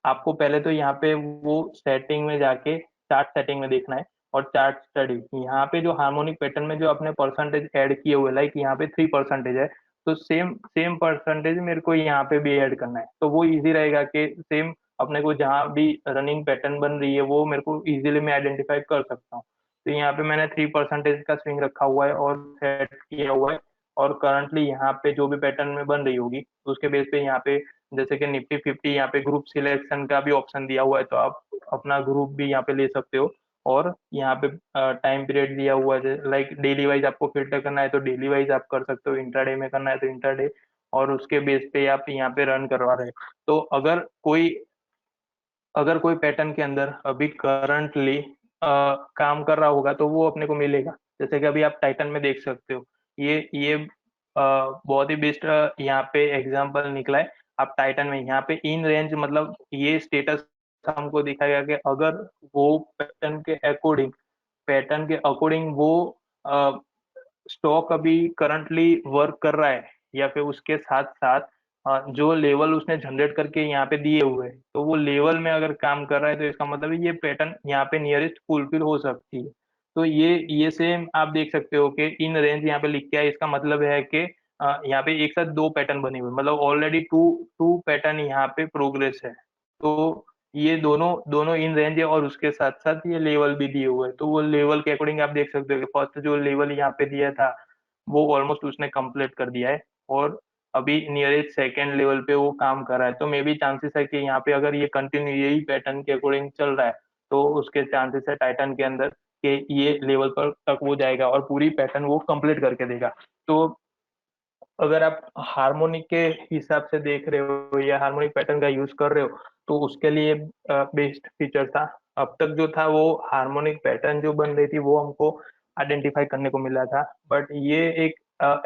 आपको पहले तो यहाँ पे वो सेटिंग में जाके चार्ट सेटिंग में देखना है, और चार्ट स्टडी यहाँ पे जो हार्मोनिक पैटर्न में जो अपने परसेंटेज ऐड किए हुए, लाइक यहाँ पे 3% है, तो सेम सेम परसेंटेज मेरे को यहाँ पे भी ऐड करना है। तो वो इजी रहेगा कि सेम अपने को जहाँ भी रनिंग पैटर्न बन रही है वो मेरे को इजीली मैं आइडेंटिफाई कर सकता हूँ। तो यहाँ पे मैंने 3% का स्विंग रखा हुआ है और सेट किया हुआ है। और करंटली यहाँ पे जो भी पैटर्न में बन रही होगी उसके बेस पे यहाँ पे, जैसे कि निफ्टी 50, यहाँ पे ग्रुप सिलेक्शन का भी ऑप्शन दिया हुआ है, तो आप अपना ग्रुप भी यहाँ पे ले सकते हो। और यहाँ पे टाइम पीरियड दिया हुआ है, लाइक डेली वाइज आपको फिल्टर करना है तो डेली वाइज आप कर सकते हो, इंट्राडे में करना है तो इंट्राडे, और उसके बेस पे आप यहाँ पे रन करवा रहे हो। तो अगर कोई पैटर्न के अंदर अभी करंटली काम कर रहा होगा तो वो अपने को मिलेगा। जैसे कि अभी आप टाइटन में देख सकते हो, ये बहुत ही बेस्ट यहाँ पे एग्जांपल निकला है। आप टाइटन में यहाँ पे इन रेंज, मतलब ये स्टेटस हमको दिखाया गया कि अगर वो पैटर्न के अकॉर्डिंग वो स्टॉक अभी करंटली वर्क कर रहा है, या फिर उसके साथ साथ जो लेवल उसने जनरेट करके यहाँ पे दिए हुए हैं तो वो लेवल में अगर काम कर रहा है, तो इसका मतलब है ये पैटर्न यहाँ पे नियरेस्ट फुलफिल हो सकती है। तो ये सेम आप देख सकते हो कि इन रेंज यहाँ पे लिख के है, इसका मतलब है कि यहाँ पे एक साथ दो पैटर्न बने हुए, मतलब ऑलरेडी टू टू पैटर्न यहाँ पे प्रोग्रेस है। तो ये दोनों दोनों इन रेंज है, और उसके साथ साथ ये लेवल भी दिए हुए हैं। तो वो लेवल के अकॉर्डिंग आप देख सकते हो कि फर्स्ट जो लेवल यहाँ पे दिया था वो ऑलमोस्ट उसने कंप्लीट कर दिया है, और अभी नियरेस्ट सेकेंड लेवल पे वो काम कर रहा है। तो मे भी चांसेस है कि यहाँ पे अगर ये कंटिन्यू यही पैटर्न के अकॉर्डिंग चल रहा है तो उसके चांसेस है टाइटन के अंदर कि ये लेवल पर तक वो जाएगा और पूरी पैटर्न वो कंप्लीट करके देगा। तो अगर आप हार्मोनिक के हिसाब से देख रहे हो या हार्मोनिक पैटर्न का यूज कर रहे हो, तो उसके लिए बेस्ट फीचर था। अब तक जो था वो हार्मोनिक पैटर्न जो बन रही थी वो हमको आइडेंटिफाई करने को मिला था, बट ये एक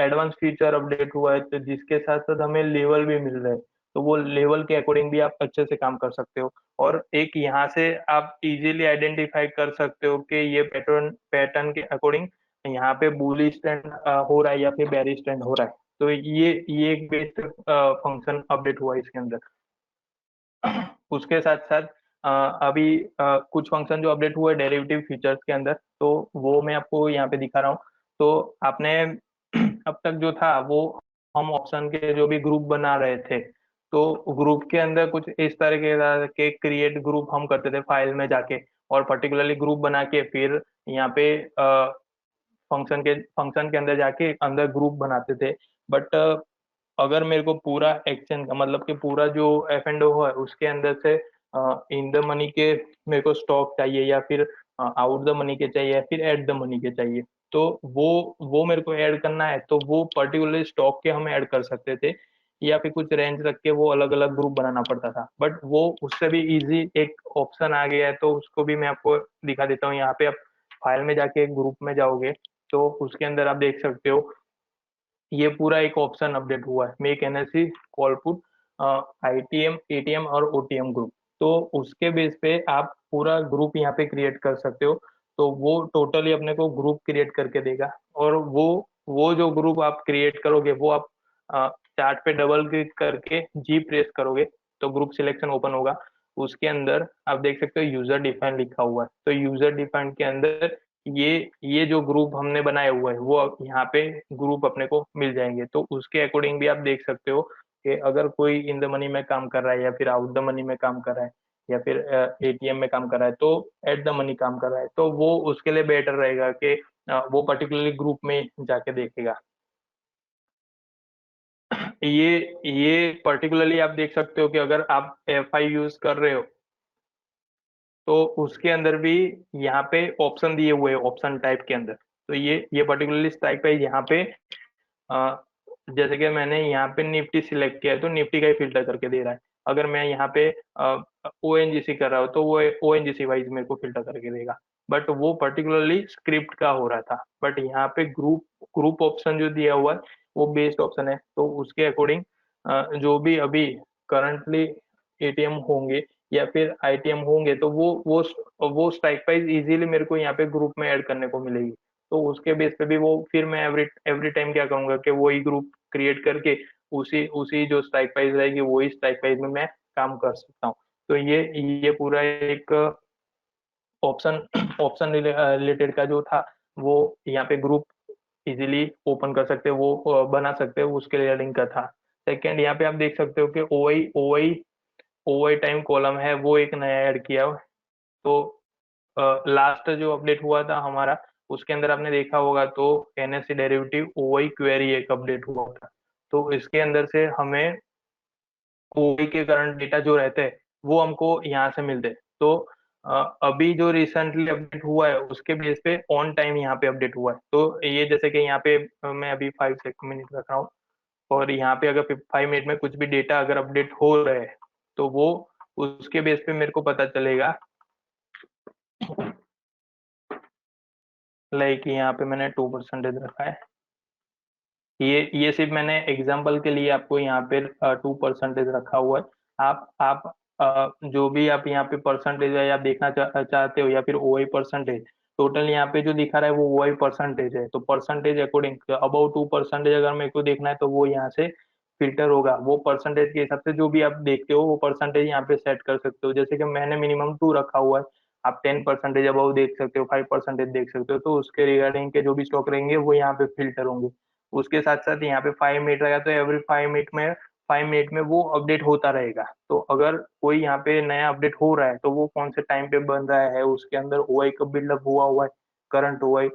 एडवांस फीचर अपडेट हुआ है तो जिसके साथ साथ हमें लेवल भी मिल रहे हैं। तो वो लेवल के अकॉर्डिंग भी आप अच्छे से काम कर सकते हो, और एक यहाँ से आप इजीली आइडेंटिफाई कर सकते हो कि ये पैटर्न पैटर्न के अकॉर्डिंग यहाँ पे बुलिश ट्रेंड हो रहा है या फिर बेरिश ट्रेंड हो रहा है। तो ये एक बेस्ट फंक्शन अपडेट हुआ है इसके अंदर। उसके साथ साथ अभी कुछ फंक्शन जो अपडेट हुए डेरिवेटिव फीचर्स के अंदर, तो वो मैं आपको यहाँ पे दिखा रहा हूँ। तो आपने अब तक जो था वो हम ऑप्शन के जो भी ग्रुप बना रहे थे, तो ग्रुप के अंदर कुछ इस तरह के क्रिएट ग्रुप हम करते थे फाइल में जाके, और पर्टिकुलरली ग्रुप बना के फिर यहाँ पे फंक्शन के अंदर जाके अंदर ग्रुप बनाते थे। बट अगर मेरे को पूरा एक्सचेंज का मतलब कि पूरा जो एफ एंड ओ है उसके अंदर से इन द मनी के मेरे को स्टॉक चाहिए, या फिर आउट द मनी के चाहिए, या फिर एट द मनी के चाहिए, तो वो मेरे को ऐड करना है, तो वो पर्टिकुलर स्टॉक के हम ऐड कर सकते थे। या फिर कुछ रेंज रख के वो अलग अलग ग्रुप बनाना पड़ता था। बट वो उससे भी इजी एक ऑप्शन आ गया है, तो उसको भी मैं आपको दिखा देता हूँ। यहाँ पे आप फाइल में जाके ग्रुप में जाओगे तो उसके अंदर आप देख सकते हो ये पूरा एक ऑप्शन अपडेट हुआ है, मेक एनएससी कॉलपुट आईटीएम एटीएम और ओटीएम ग्रुप। तो उसके बेस पे आप पूरा ग्रुप यहाँ पे क्रिएट कर सकते हो। तो वो टोटली अपने को ग्रुप क्रिएट करके देगा, और वो जो ग्रुप आप क्रिएट करोगे वो आप चार्ट पे डबल क्लिक करके जी प्रेस करोगे तो ग्रुप सिलेक्शन ओपन होगा। उसके अंदर आप देख सकते हो यूजर डिफाइन लिखा हुआ है, तो यूजर डिफाइन के अंदर ये ये जो ग्रुप हमने बनाया हुआ है वो यहाँ पे ग्रुप अपने को मिल जाएंगे। तो उसके अकॉर्डिंग भी आप देख सकते हो कि अगर कोई इन द मनी में काम कर रहा है या फिर आउट द मनी में काम कर रहा है या फिर एटीएम में काम कर रहा है तो एट द मनी काम कर रहा है, तो वो उसके लिए बेटर रहेगा कि वो पर्टिकुलरली ग्रुप में जाके देखेगा। ये पर्टिकुलरली आप देख सकते हो कि अगर आप एफ आई यूज कर रहे हो तो उसके अंदर भी यहाँ पे ऑप्शन दिए हुए हैं ऑप्शन टाइप के अंदर। तो ये पर्टिकुलरली स्ट्राइक प्राइस यहाँ पे अ, जैसे कि मैंने यहाँ पे निफ्टी सिलेक्ट किया है तो निफ्टी का ही फिल्टर करके दे रहा है। अगर मैं यहाँ पे ओएनजीसी कर रहा हूँ तो वो ओएनजीसी वाइज मेरे को फिल्टर करके देगा। बट वो पर्टिकुलरली स्क्रिप्ट का हो रहा था। बट यहाँ पे ग्रुप ग्रुप ऑप्शन जो दिया हुआ है वो बेस्ड ऑप्शन है, तो उसके अकॉर्डिंग जो भी अभी करंटली एटीएम होंगे या फिर आईटीएम होंगे तो वो स्ट्राइक प्राइस इजीली मेरे को यहाँ पे ग्रुप में ऐड करने को मिलेगी। तो उसके बेस पे भी वो फिर मैं एवरी एवरी टाइम क्या करूंगा कि वही ग्रुप क्रिएट करके उसी उसी जो स्ट्राइक प्राइस रहेगी वही स्ट्राइक प्राइस में मैं काम कर सकता हूँ। तो ये पूरा एक ऑप्शन ऑप्शन रिलेटेड का जो था वो यहाँ पे ग्रुप इजीली ओपन कर सकते हो, वो बना सकते हो, उसके लिए लिंक का था। सेकंड यहाँ पे आप देख सकते हो कि ओआई टाइम कॉलम है वो एक नया ऐड किया है। तो लास्ट जो अपडेट हुआ था हमारा उसके अंदर आपने देखा होगा तो एनएससी डेरिवेटिव ओआई क्वेरी एक अपडेट हुआ था। तो इसके अंदर से हमें ओआई के करंट डेटा जो रहते हैं वो हमको यहाँ से मिलते हैं। तो अभी जो रिसेंटली अपडेट हुआ है उसके बेस पे ऑन टाइम यहाँ पे अपडेट हुआ है। तो ये जैसे कि यहाँ पे मैं अभी 5 मिनट रख रहा हूँ और यहाँ पे अगर 5 मिनट में कुछ भी डेटा अगर अपडेट हो रहा है तो वो उसके बेस पे मेरे को पता चलेगा। लाइक यहाँ पे मैंने 2% रखा है। ये सिर्फ मैंने एग्जाम्पल के लिए आपको यहाँ पे 2% रखा हुआ है। आप जो भी आप यहाँ पे परसेंटेज है आप देखना चाहते हो या फिर ओआई परसेंटेज, टोटल यहाँ पे जो दिखा रहा है वो ओआई परसेंटेज है। तो परसेंटेज अकॉर्डिंग अबाउट 2% अगर मेरे को देखना है तो वो यहाँ से फिल्टर होगा। वो परसेंटेज के हिसाब से जो भी आप देखते हो वो परसेंटेज यहाँ पे सेट कर सकते हो। जैसे कि मैंने मिनिमम 2 रखा हुआ है, आप 10% अबाउ देख सकते हो, 5% देख सकते हो। तो उसके रिगार्डिंग के जो भी स्टॉक रहेंगे वो यहाँ पे फिल्टर होंगे। उसके साथ साथ यहाँ पे 5 मिनट रहेगा तो एवरी 5 मिनट में वो अपडेट होता रहेगा। तो अगर कोई यहाँ पे नया अपडेट हो रहा है तो वो कौन से टाइम पे बन रहा है, उसके अंदर ओआई कब बिल्डअप हुआ है, करंट ओआई।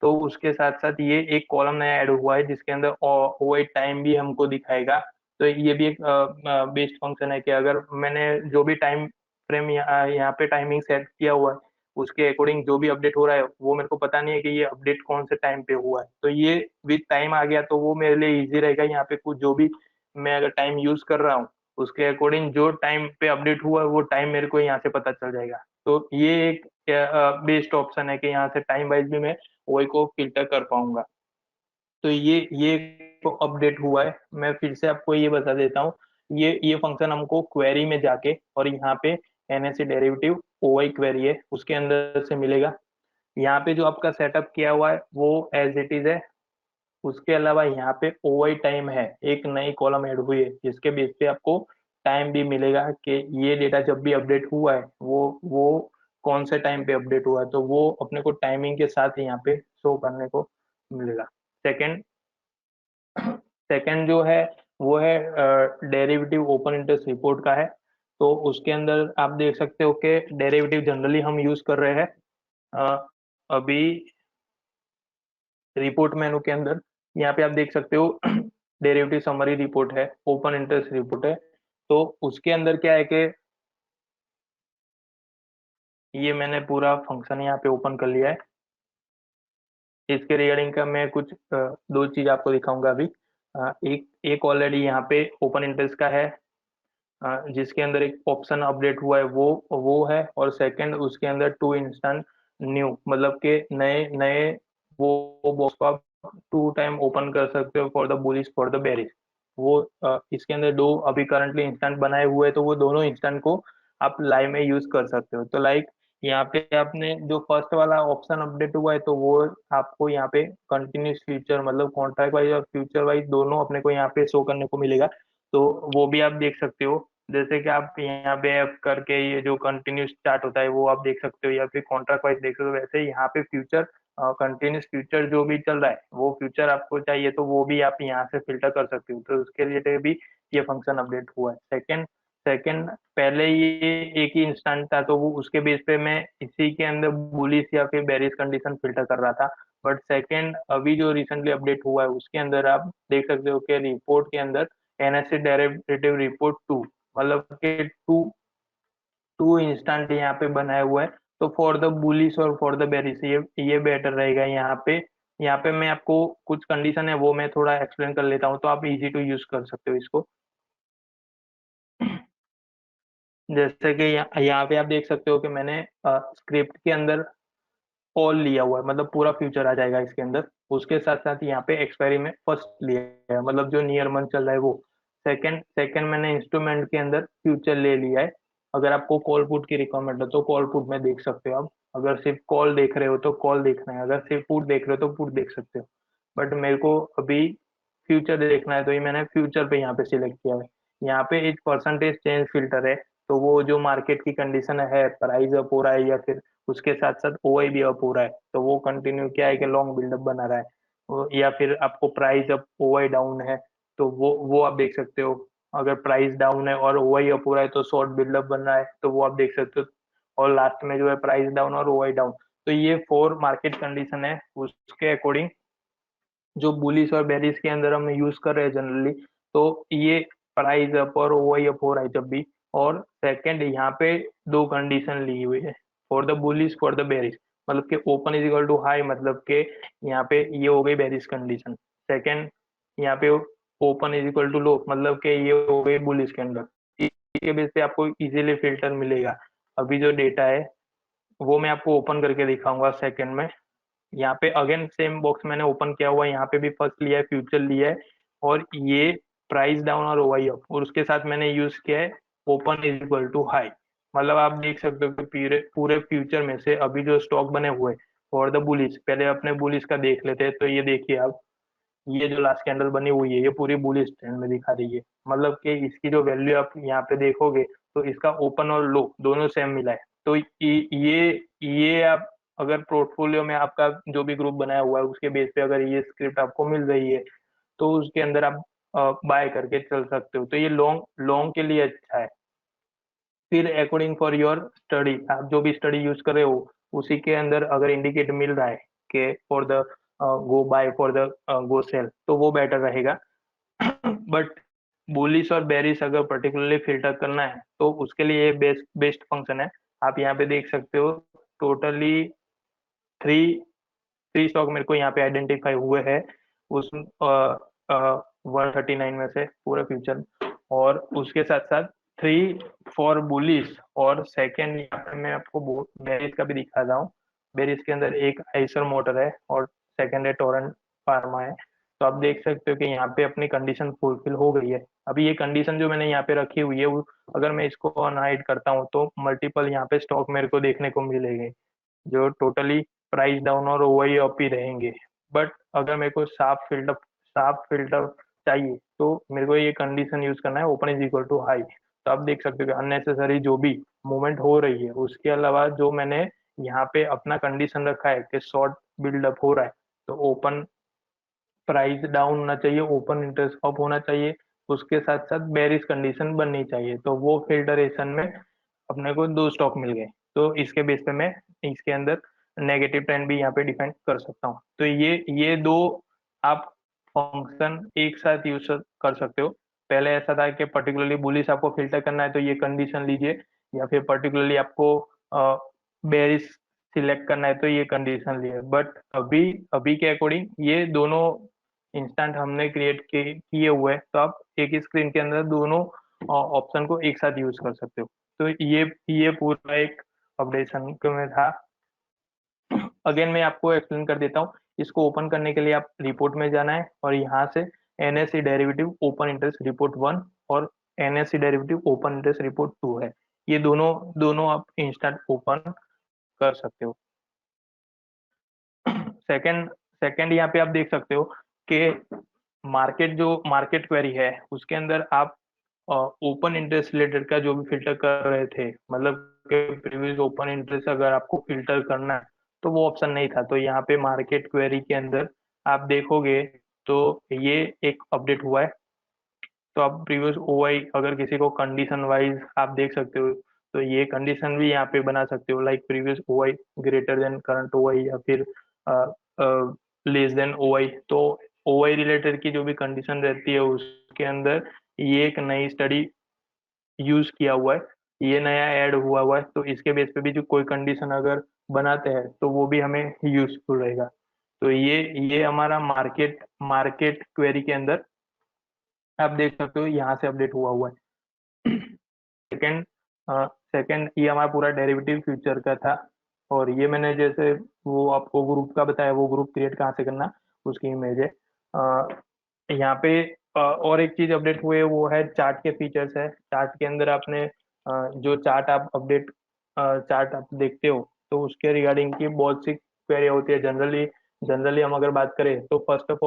तो उसके साथ साथ ये एक कॉलम नया ऐड हुआ है जिसके अंदर ओआई टाइम भी हमको दिखाएगा। तो ये भी एक बेस्ट फंक्शन है कि अगर मैंने जो भी टाइम फ्रेम यहाँ पे टाइमिंग सेट किया हुआ है उसके अकॉर्डिंग जो भी अपडेट हो रहा है वो मेरे को पता नहीं है कि ये अपडेट कौन से टाइम पे हुआ है। तो ये विद टाइम आ गया तो वो मेरे लिए इजी रहेगा। यहाँ पे कुछ जो भी मैं अगर टाइम यूज कर रहा हूँ उसके अकॉर्डिंग जो टाइम पे अपडेट हुआ है वो टाइम मेरे को यहाँ से पता चल जाएगा। तो ये एक बेस्ट ऑप्शन है कि यहाँ से टाइम वाइज भी मैं वही को फिल्टर कर पाऊंगा। तो ये तो अपडेट हुआ है। मैं फिर से आपको ये बता देता हूँ। ये फंक्शन हमको क्वेरी में जाके और यहाँ पे एनएससी डेरिवेटिव ओआई क्वेरी है उसके अंदर से मिलेगा। यहाँ पे जो आपका सेटअप किया हुआ है वो एज इट इज है। उसके अलावा यहाँ पे ओआई टाइम है, एक नई कॉलम ऐड हुई है जिसके बेस पे आपको टाइम भी मिलेगा कि ये डेटा जब भी अपडेट हुआ है वो कौन से टाइम पे अपडेट हुआ है। तो वो अपने को टाइमिंग के साथ यहाँ पे शो करने को मिलेगा। सेकंड सेकंड जो है वो है डेरिवेटिव ओपन इंटरेस्ट रिपोर्ट का है। तो उसके अंदर आप देख सकते हो कि डेरिवेटिव जनरली हम यूज कर रहे हैं अ, अभी रिपोर्ट मेनू के अंदर यहाँ पे आप देख सकते हो डेरिवेटिव समरी रिपोर्ट है, ओपन इंटरेस्ट रिपोर्ट है। तो उसके अंदर क्या है कि ये मैंने पूरा फंक्शन यहाँ पे ओपन कर लिया है। इसके रिगार्डिंग का मैं कुछ दो चीज आपको दिखाऊंगा अभी। एक एक ऑलरेडी यहाँ पे ओपन इंटरेस्ट का है, जिसके अंदर एक ऑप्शन अपडेट हुआ है, वो है। और सेकंड उसके अंदर टू इंस्टेंट न्यू, मतलब के नए नए वो बॉक्स को आप टू टाइम ओपन कर सकते हो for the bullish for the bearish. वो इसके अंदर दो अभी करंटली इंस्टेंट बनाए हुए हैं, तो वो दोनों इंस्टेंट को आप लाइव में यूज कर सकते हो। तो लाइक यहाँ पे आपने जो फर्स्ट वाला ऑप्शन अपडेट हुआ है, तो वो आपको यहाँ पे कंटिन्यूस फ्यूचर, मतलब कॉन्ट्रैक्ट वाइज और फ्यूचर वाइज दोनों अपने को यहाँ पे शो करने को मिलेगा। तो वो भी आप देख सकते हो। जैसे कि आप यहाँ पे अब करके ये जो कंटिन्यूस स्टार्ट होता है वो आप देख सकते हो, या फिर कॉन्ट्रैक्ट वाइज देख सकते हो। वैसे ही यहाँ पे फ्यूचर, कंटिन्यूस फ्यूचर जो भी चल रहा है, वो फ्यूचर आपको चाहिए तो वो भी आप यहाँ से फिल्टर कर सकते हो। तो उसके लिए भी ये फंक्शन अपडेट हुआ है। सेकंड सेकंड पहले ये एक ही इंस्टेंट था, तो वो उसके बेस पे मैं इसी के अंदर बुलिश या फिर बेरिश कंडीशन फिल्टर कर रहा था। बट सेकंड अभी जो रिसेंटली अपडेट हुआ है उसके अंदर आप देख सकते हो कि रिपोर्ट के अंदर एनएससी डेरिवेटिव रिपोर्ट टू, मतलब के टू टू इंस्टेंट यहाँ पे बनाया हुआ है। तो फॉर द बुलिश और फॉर द बेरिश ये बेटर रहेगा यहाँ पे। यहाँ पे मैं आपको कुछ कंडीशन है वो मैं थोड़ा एक्सप्लेन कर लेता हूँ, तो आप इजी टू यूज कर सकते हो इसको। जैसे कि यहाँ पे आप देख सकते हो कि मैंने स्क्रिप्ट के अंदर ऑल लिया हुआ है, मतलब पूरा फ्यूचर आ जाएगा इसके अंदर। उसके साथ साथ यहाँ पे एक्सपायरी में फर्स्ट लिया है, मतलब जो नियर मंथ चल रहा है वो। सेकंड सेकंड मैंने इंस्ट्रूमेंट के अंदर फ्यूचर ले लिया है। अगर आपको कॉल पुट की रिक्वायरमेंट है तो कॉल पुट में देख सकते हो आप। अगर सिर्फ कॉल देख रहे हो तो कॉल देखना है, अगर सिर्फ पुट देख रहे हो तो पुट देख सकते हो। बट मेरे को अभी फ्यूचर देखना है, तो ये मैंने फ्यूचर पे यहाँ पे सिलेक्ट किया है। यहाँ पे एक परसेंटेज चेंज फिल्टर है। तो वो जो मार्केट की कंडीशन है, प्राइस अप हो रहा है या फिर उसके साथ साथ ओआई भी अप हो रहा है, तो वो कंटिन्यू क्या है कि लॉन्ग बिल्डअप बना रहा है। या फिर आपको प्राइस अप ओआई डाउन है, तो वो आप देख सकते हो। अगर प्राइस डाउन है और ओआई अप हो रहा है तो शॉर्ट बिल्डअप बन रहा है, तो वो आप देख सकते हो। और लास्ट में जो है प्राइस डाउन और ओआई डाउन। तो ये फोर मार्केट कंडीशन है, उसके अकॉर्डिंग जो बुलिश और बेरिश के अंदर हम यूज कर रहे हैं जनरली। तो ये प्राइस अप और ओआई अप हो रहा है जब भी। और सेकंड यहाँ पे दो कंडीशन ली हुई है for the bullish for the bearish, मतलब कि open is equal to high, मतलब कि यहाँ पे ये हो गई बेरिश कंडीशन। सेकंड यहाँ पे open is equal to low, मतलब कि ये हो गई बुलिश के अंदर। इसके बेस पे आपको इजीली फिल्टर मिलेगा। अभी जो डेटा है वो मैं आपको ओपन करके दिखाऊंगा सेकंड में। यहाँ पे अगेन सेम बॉक्स मैंने ओपन किया हुआ है, यहाँ पे भी फर्स्ट लिया है, फ्यूचर लिया है। और ये प्राइस डाउन और ओवाई अप, और उसके साथ मैंने यूज किया है open is equal to high. मतलब आप देख सकते हो कि पूरे पूरे फ्यूचर में से अभी जो स्टॉक बने हुए फॉर द बुलिश, पहले अपने बुलिश का देख लेते हैं। तो ये देखिए आप, ये जो लास्ट कैंडल बनी हुई है ये पूरी बुलिश ट्रेंड में दिखा रही है। मतलब कि इसकी जो वैल्यू आप यहाँ पे देखोगे तो इसका ओपन और लो दोनों सेम मिला है। तो ये आप अगर पोर्टफोलियो में आपका जो भी ग्रुप बनाया हुआ है उसके बेस पे अगर ये स्क्रिप्ट आपको मिल रही है, तो उसके अंदर आप बाय करके चल सकते हो। तो ये लॉन्ग लॉन्ग के लिए अच्छा है। फिर अकॉर्डिंग फॉर योर स्टडी, आप जो भी स्टडी यूज कर रहे हो उसी के अंदर अगर इंडिकेट मिल रहा है कि for the go buy for the go sell, तो वो बेटर रहेगा। बट बुलिश और बेरिश अगर पर्टिकुलरली फिल्टर करना है तो उसके लिए ये बेस्ट बेस्ट फंक्शन है। आप यहाँ पे देख सकते हो टोटली थ्री थ्री स्टॉक मेरे को यहाँ पे आइडेंटिफाई हुए हैं उस 139 में से पूरे फ्यूचर। और उसके साथ साथ थ्री फॉर बुलिश, और सेकंड यहाँ पे मैं आपको बेरिस का भी दिखा रहा हूँ। बेरिस के अंदर एक आइसर मोटर है और सेकंड है टोरेंट फार्मा है। तो आप देख सकते हो कि यहाँ पे अपनी कंडीशन फुलफिल हो गई है। अभी ये कंडीशन जो मैंने यहाँ पे रखी हुई है अगर मैं इसको अनहाइड करता हूँ तो मल्टीपल यहाँ पे स्टॉक मेरे को देखने को मिलेंगे जो टोटली प्राइस डाउन और ओवरऑल अप ही रहेंगे। बट अगर मेरे को साफ फिल्टर चाहिए तो मेरे को ये कंडीशन यूज करना है open is equal to high. तो आप देख सकते हो कि अननेसेसरी जो भी मूवमेंट हो रही है, उसके अलावा जो मैंने यहाँ पे अपना कंडीशन रखा है कि शॉर्ट बिल्डअप हो रहा है, तो ओपन प्राइस डाउन होना चाहिए, ओपन इंटरेस्ट अप होना चाहिए, उसके साथ साथ बेरिश कंडीशन बननी चाहिए। तो वो फिल्टरेशन में अपने को दो स्टॉक मिल गए। तो इसके बेस पे मैं इसके अंदर नेगेटिव ट्रेंड भी यहाँ पे डिफाइन कर सकता हूँ। तो ये दो आप फंक्शन एक साथ यूज कर सकते हो। पहले ऐसा था कि पर्टिकुलरली बुलिश आपको फिल्टर करना है तो ये कंडीशन लीजिए, या फिर पर्टिकुलरली आपको बेरिश सिलेक्ट करना है तो ये कंडीशन लिए। बट अभी अभी के अकॉर्डिंग ये दोनों इंस्टेंट हमने क्रिएट किए हुए हैं, तो आप एक ही स्क्रीन के अंदर दोनों ऑप्शन को एक साथ यूज कर सकते हो। तो ये पूरा एक अपडेशन में था। अगेन मैं आपको एक्सप्लेन कर देता हूँ। इसको ओपन करने के लिए आप रिपोर्ट में जाना है और यहाँ से NSC derivative open interest report 1 और NSC derivative open interest report 2 है। ये दोनों दोनों आप इंस्टेंट ओपन कर सकते हो। सेकंड सेकंड यहाँ पे आप देख सकते हो कि मार्केट क्वेरी है उसके अंदर आप ओपन इंटरेस्ट रिलेटेड का जो भी फिल्टर कर रहे थे, मतलब प्रीवियस ओपन इंटरेस्ट अगर आपको फिल्टर करना है तो वो ऑप्शन नहीं था। तो यहाँ पे मार्केट क्वेरी के अंदर आप देखोगे तो ये एक अपडेट हुआ है। तो आप प्रीवियस ओआई अगर किसी को कंडीशन वाइज आप देख सकते हो, तो ये कंडीशन भी यहाँ पे बना सकते हो, like previous OI greater than current OI या फिर लेस देन ओआई। तो ओआई रिलेटेड की जो भी कंडीशन रहती है उसके अंदर ये एक नई स्टडी यूज किया हुआ है, ये नया ऐड हुआ है। तो इसके बेस पे भी जो कोई कंडीशन अगर बनाते हैं तो वो भी हमें यूजफुल रहेगा। तो ये हमारा मार्केट मार्केट क्वेरी के अंदर आप देख सकते हो यहाँ से अपडेट हुआ है। सेकंड सेकंड ये हमारा पूरा डेरिवेटिव फ्यूचर का था। और ये मैंने जैसे वो आपको ग्रुप का बताया, वो ग्रुप क्रिएट कहाँ से करना उसकी इमेज है। यहाँ पे और एक चीज अपडेट हुए वो है चार्ट के फीचर्स है। चार्ट के अंदर आपने जो चार्ट आप देखते हो तो उसके रिगार्डिंग की बहुत सी क्वेरी होती है। जनरली जनरली हम अगर बात करें तो फर्स्ट ऑफ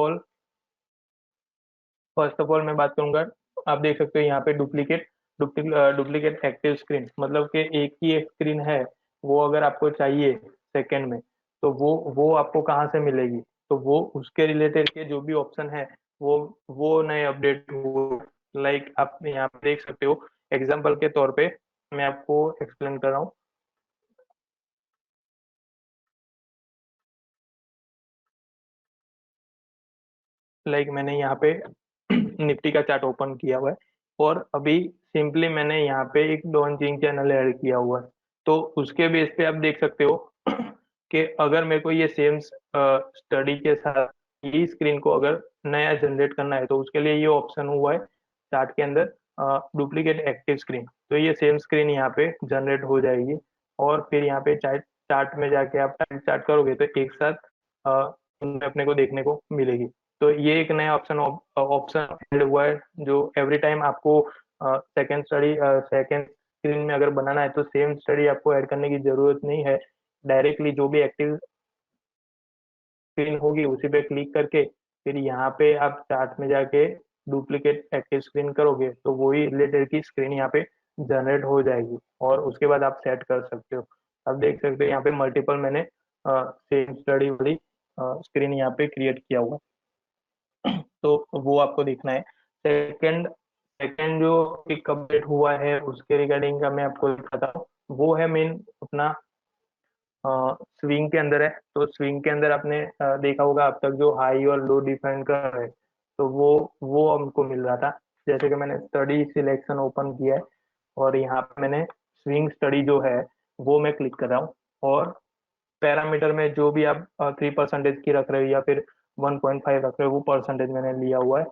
ऑल मैं बात करूंगा। आप देख सकते हो यहाँ पे डुप्लीकेट एक्टिव स्क्रीन, मतलब कि एक ही एक स्क्रीन है, वो अगर आपको चाहिए सेकंड में तो वो आपको कहाँ से मिलेगी। तो वो उसके रिलेटेड के जो भी ऑप्शन है वो वो नए अपडेट हुए। लाइक आप यहाँ पे देख सकते हो, एग्जाम्पल के तौर पे मैं आपको एक्सप्लेन कर रहा हूँ। लाइक मैंने यहाँ पे निफ्टी का चार्ट ओपन किया हुआ है और अभी सिंपली मैंने यहाँ पे एक डॉन चिंग चैनल ऐड किया हुआ है। तो उसके बेस पे आप देख सकते हो कि अगर मेरे को ये सेम स्टडी के साथ ये स्क्रीन को अगर नया जनरेट करना है तो उसके लिए ये ऑप्शन हुआ है चार्ट के अंदर, डुप्लीकेट एक्टिव स्क्रीन। तो ये सेम स्क्रीन यहाँ पे जनरेट हो जाएगी और फिर यहाँ पे चार्ट चार्ट में जाके आप चार्ट करोगे तो एक साथ अपने को देखने को मिलेगी। तो ये एक नया ऑप्शन ऐड हुआ है जो एवरी टाइम आपको सेकेंड स्क्रीन में अगर बनाना है तो सेम स्टडी आपको ऐड करने की जरूरत नहीं है। डायरेक्टली जो भी एक्टिव स्क्रीन होगी उसी पे क्लिक करके फिर यहाँ पे आप चार्ट में जाके डुप्लीकेट एक्टिव स्क्रीन करोगे तो वही रिलेटेड की स्क्रीन यहाँ पे जनरेट हो जाएगी और उसके बाद आप सेट कर सकते हो। अब देख सकते हो यहाँ पे मल्टीपल मैंने सेम स्टडी वाली स्क्रीन यहाँ पे क्रिएट किया हुआ है। तो वो आपको देखना है। सेकंड सेकंड जो एक अपडेट हुआ है उसके रिगार्डिंग का मैं आपको बताता हूँ। वो है मेन अपना स्विंग के अंदर है। तो स्विंग के अंदर आपने देखा होगा अब तक जो हाई और लो डिफाइन कर रहे हैं तो वो हमको मिल रहा था। जैसे कि मैंने स्टडी सिलेक्शन ओपन किया है और यहाँ पे मैंने स्विंग स्टडी जो है वो मैं क्लिक कर रहा हूँ और पैरामीटर में जो भी आप 3% की रख रहे हो या फिर 1.5 रख रहे हो वो परसेंटेज मैंने लिया हुआ है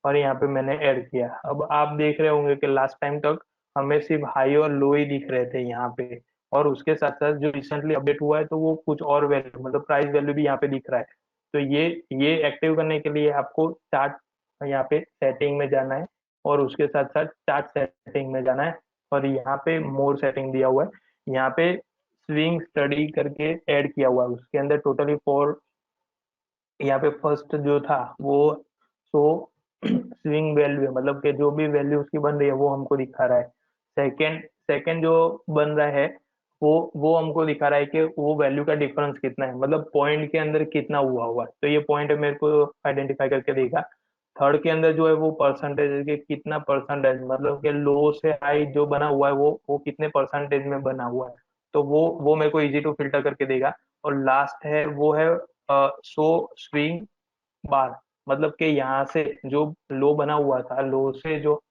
और यहाँ पे मैंने ऐड किया। अब आप देख रहे होंगे कि लास्ट टाइम तक हमें सिर्फ हाई और लो ही दिख रहे थे यहाँ पे, और उसके साथ साथ जो रिसेंटली अपडेट हुआ है तो वो कुछ और वैल्यू मतलब प्राइस वैल्यू भी यहाँ पे दिख रहा है। तो ये एक्टिव करने के लिए आपको चार्ट यहाँ पे सेटिंग में जाना है और उसके साथ साथ चार्ट सेटिंग में जाना है और यहाँ पे मोर सेटिंग दिया हुआ है। यहाँ पे स्विंग स्टडी करके ऐड किया हुआ है, उसके अंदर टोटली फोर। यहाँ पे फर्स्ट जो था वो सो स्विंग वैल्यू है, मतलब कि जो भी वैल्यू उसकी बन रही है वो हमको दिखा रहा है। सेकंड सेकंड जो बन रहा है वो हमको दिखा रहा है कि वो वैल्यू का डिफरेंस कितना है, मतलब पॉइंट के अंदर कितना हुआ है। तो ये पॉइंट मेरे को आइडेंटिफाई करके देगा। थर्ड के अंदर जो है वो परसेंटेज है कि कितना परसेंटेज, मतलब कि लो से हाई जो बना हुआ है वो कितने परसेंटेज में बना हुआ है। तो वो मेरे को इजी टू फिल्टर करके देगा। और लास्ट है वो है शो स्विंग बार, मतलब कि यहाँ से जो लो बना हुआ था, लो से जो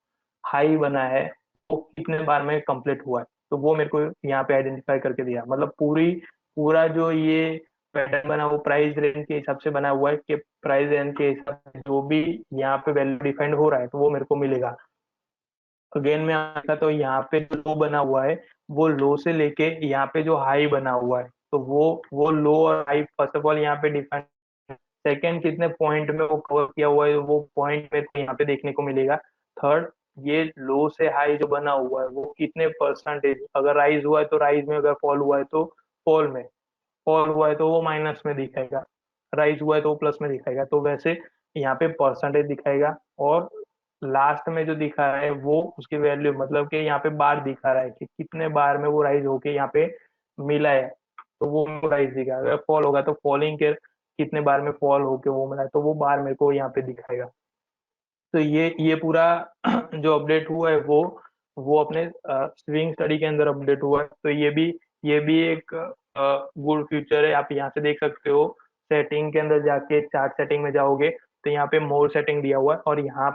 हाई बना है वो कितने बार में कंप्लीट हुआ है। तो वो मेरे को यहाँ पे आइडेंटिफाई करके दिया, मतलब पूरा जो ये पैटर्न बना वो प्राइस रेंज के हिसाब से बना हुआ है कि प्राइस रेंज के हिसाब से जो भी यहाँ पे वैल्यू डिफाइंड हो रहा है तो वो मेरे को मिलेगा। अगेन में आता तो यहाँ पे जो लो बना हुआ है वो लो से लेके यहाँ पे जो हाई बना हुआ है तो वो लो और हाई फर्स्ट ऑफ ऑल यहाँ पे डिफाइन, सेकंड कितने पॉइंट में वो कवर किया हुआ है वो पॉइंट मेरे को यहाँ पे देखने को मिलेगा। थर्ड, ये लो से हाई जो बना हुआ है वो कितने परसेंटेज, अगर राइज हुआ है तो राइज में, अगर फॉल हुआ है तो फॉल में, फॉल हुआ है तो वो माइनस में दिखाएगा, राइज हुआ है तो वो प्लस में दिखाएगा। तो वैसे यहाँ पे परसेंटेज दिखाएगा और लास्ट में जो दिखा रहा है वो उसकी वैल्यू, मतलब कि यहाँ पे बार दिखा रहा है कि कितने बार में वो राइज होके यहाँ पे मिला है, तो वो राइज दिखाएगा। अगर फॉल होगा तो फॉलिंग के कितने बार में फॉल होके वो मिला है तो वो बार मेरे को यहाँ पे दिखाएगा। तो ये पूरा जो अपडेट हुआ है वो अपने स्विंग स्टडी के अंदर अपडेट हुआ है। तो ये भी एक गुड फीचर है। आप यहाँ से देख सकते हो, सेटिंग के अंदर जाके चार्ट सेटिंग में जाओगे तो यहाँ पे मोर सेटिंग दिया हुआ है और यहाँ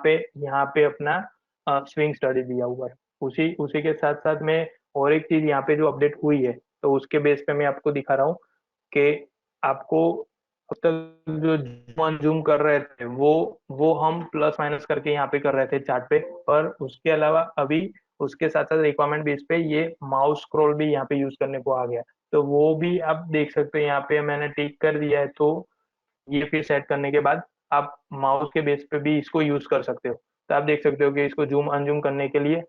पे अपना स्विंग स्टडी दिया हुआ है। उसी उसी के साथ साथ में और एक चीज यहाँ पे जो अपडेट हुई है तो उसके बेस पे मैं आपको दिखा रहा हूँ कि आपको अब तक जो जूम जूम कर रहे थे वो हम प्लस माइनस करके यहाँ पे कर रहे थे चार्ट पे, पर उसके अलावा अभी उसके साथ साथ रिक्वायरमेंट बेस पे ये माउस स्क्रॉल भी यहाँ पे यूज करने को आ गया। तो वो भी आप देख सकते हो, यहाँ पे मैंने टिक कर दिया है तो ये फिर सेट करने के बाद आप माउस के बेस पे भी इसको यूज कर सकते हो। तो आप देख सकते हो कि इसको जूम अनजूम करने के लिए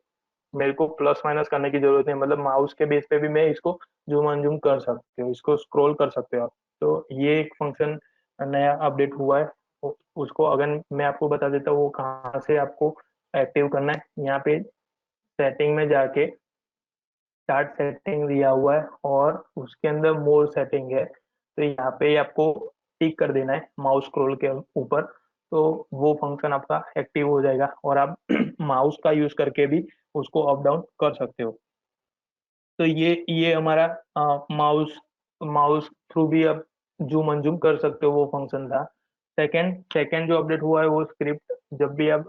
मेरे को प्लस माइनस करने की जरूरत है, मतलब माउस के बेस पे भी मैं इसको जूम अनजूम कर सकते हो, इसको स्क्रॉल कर सकते हो आप। तो ये एक फंक्शन नया अपडेट हुआ है। उसको अगर मैं आपको बता देता हूँ वो कहाँ से आपको एक्टिव करना है। यहाँ पे सेटिंग में जाके चार्ट सेटिंग दिया हुआ है और उसके अंदर मोर सेटिंग है, तो यहाँ पे आपको टिक कर देना है माउस स्क्रॉल के ऊपर, तो वो फंक्शन आपका एक्टिव हो जाएगा और आप माउस का यूज करके भी उसको अप डाउन कर सकते हो। तो ये हमारा माउस माउस थ्रू भी आप जूम अनजूम कर सकते हो वो फंक्शन था। सेकंड सेकंड जो अपडेट हुआ है वो स्क्रिप्ट, जब भी आप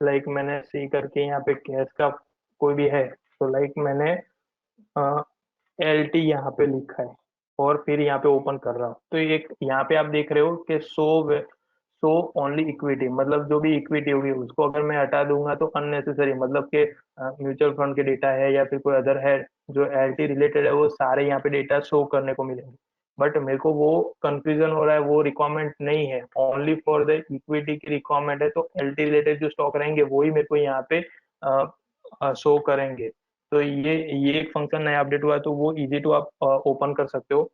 लाइक मैंने सी करके यहाँ पे कैश का कोई भी है तो लाइक मैंने एल टी यहाँ पे लिखा है और फिर यहाँ पे ओपन कर रहा हूँ तो एक यहाँ पे आप देख रहे हो कि शो ओनली इक्विटी, मतलब जो भी इक्विटी होगी उसको अगर मैं हटा दूंगा तो अननेसेसरी, मतलब कि म्यूचुअल फंड के डेटा है या फिर कोई अदर है जो एल टी रिलेटेड है वो सारे यहाँ पे डेटा शो करने को मिलेंगे। बट मेरे को वो कंफ्यूजन हो रहा है, वो रिक्वायरमेंट नहीं है, ओनली फॉर द इक्विटी की रिक्वायरमेंट है। तो एल टी रिलेटेड जो स्टॉक रहेंगे वही मेरे को यहाँ पे शो करेंगे। तो ये एक फंक्शन नया अपडेट हुआ है तो वो इजी टू आप ओपन कर सकते हो।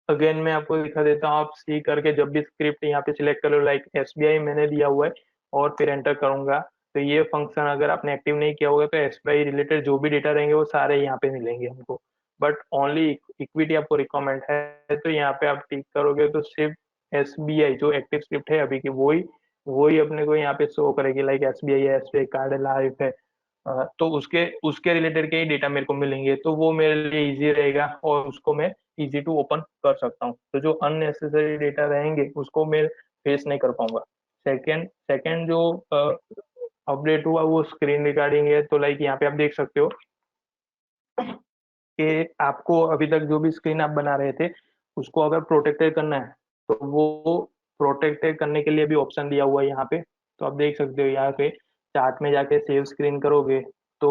अगेन मैं आपको दिखा देता हूँ, आप सी करके जब भी स्क्रिप्ट यहाँ पे सिलेक्ट कर लो, लाइक एसबीआई मैंने दिया हुआ है और फिर एंटर करूंगा तो ये फंक्शन अगर आपने एक्टिव नहीं किया होगा तो एसबीआई रिलेटेड जो भी डेटा रहेंगे वो सारे यहाँ पे मिलेंगे हमको। बट ओनली इक्विटी आपको रिक्वायरमेंट है तो यहाँ पे आप टिक करोगे तो सिर्फ एसबीआई जो एक्टिव स्क्रिप्ट है अभी की वही वही अपने को यहाँ पे शो करेगी, लाइक एसबीआई है, एसबीआई कार्ड है, लाइफ है। तो उसके उसके रिलेटेड के ही डेटा मेरे को मिलेंगे तो वो मेरे लिए इजी रहेगा और उसको मैं इजी टू ओपन कर सकता हूँ। तो जो अननेसेसरी डेटा रहेंगे उसको मैं फेस नहीं कर पाऊंगा। सेकंड सेकंड जो अपडेट हुआ वो स्क्रीन रिगार्डिंग है। तो लाइक यहाँ पे आप देख सकते हो कि आपको अभी तक जो भी स्क्रीन आप बना रहे थे उसको अगर प्रोटेक्टेड करना है तो वो प्रोटेक्टेड करने के लिए भी ऑप्शन दिया हुआ है यहाँ पे। तो आप देख सकते हो यहाँ पे चार्ट में जाके सेव स्क्रीन करोगे तो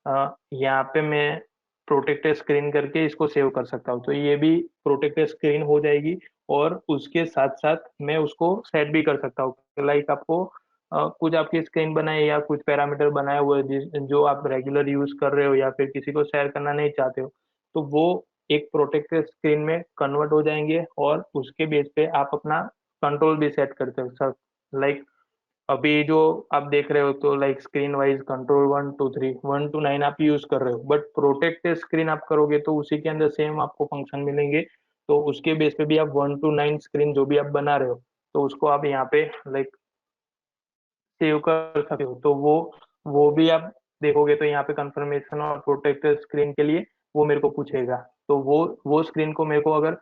यहाँ पे मैं प्रोटेक्टेड स्क्रीन करके इसको सेव कर सकता हूँ, तो ये भी प्रोटेक्टेड स्क्रीन हो जाएगी। और उसके साथ साथ मैं उसको सेट भी कर सकता हूँ, लाइक आपको कुछ आपकी स्क्रीन बनाए या कुछ पैरामीटर बनाए हुए जो आप रेगुलर यूज कर रहे हो या फिर किसी को शेयर करना नहीं चाहते हो तो वो एक प्रोटेक्टेड स्क्रीन में कन्वर्ट हो जाएंगे और उसके बेस पे आप अपना कंट्रोल भी सेट करते हो सर। लाइक अभी जो आप देख रहे हो तो like screen wise control 1 2 3 1 to 9 आप यूज कर रहे हो, बट प्रोटेक्टेड स्क्रीन आप करोगे तो उसी के अंदर सेम आपको फंक्शन मिलेंगे। तो उसके बेस पे भी आप 1 to 9 स्क्रीन जो भी आप बना रहे हो तो उसको आप यहाँ पे लाइक सेव कर सकते हो। तो वो भी आप देखोगे तो यहाँ पे कंफर्मेशन और प्रोटेक्टेड स्क्रीन के लिए वो मेरे को पूछेगा। तो वो स्क्रीन को मेरे को अगर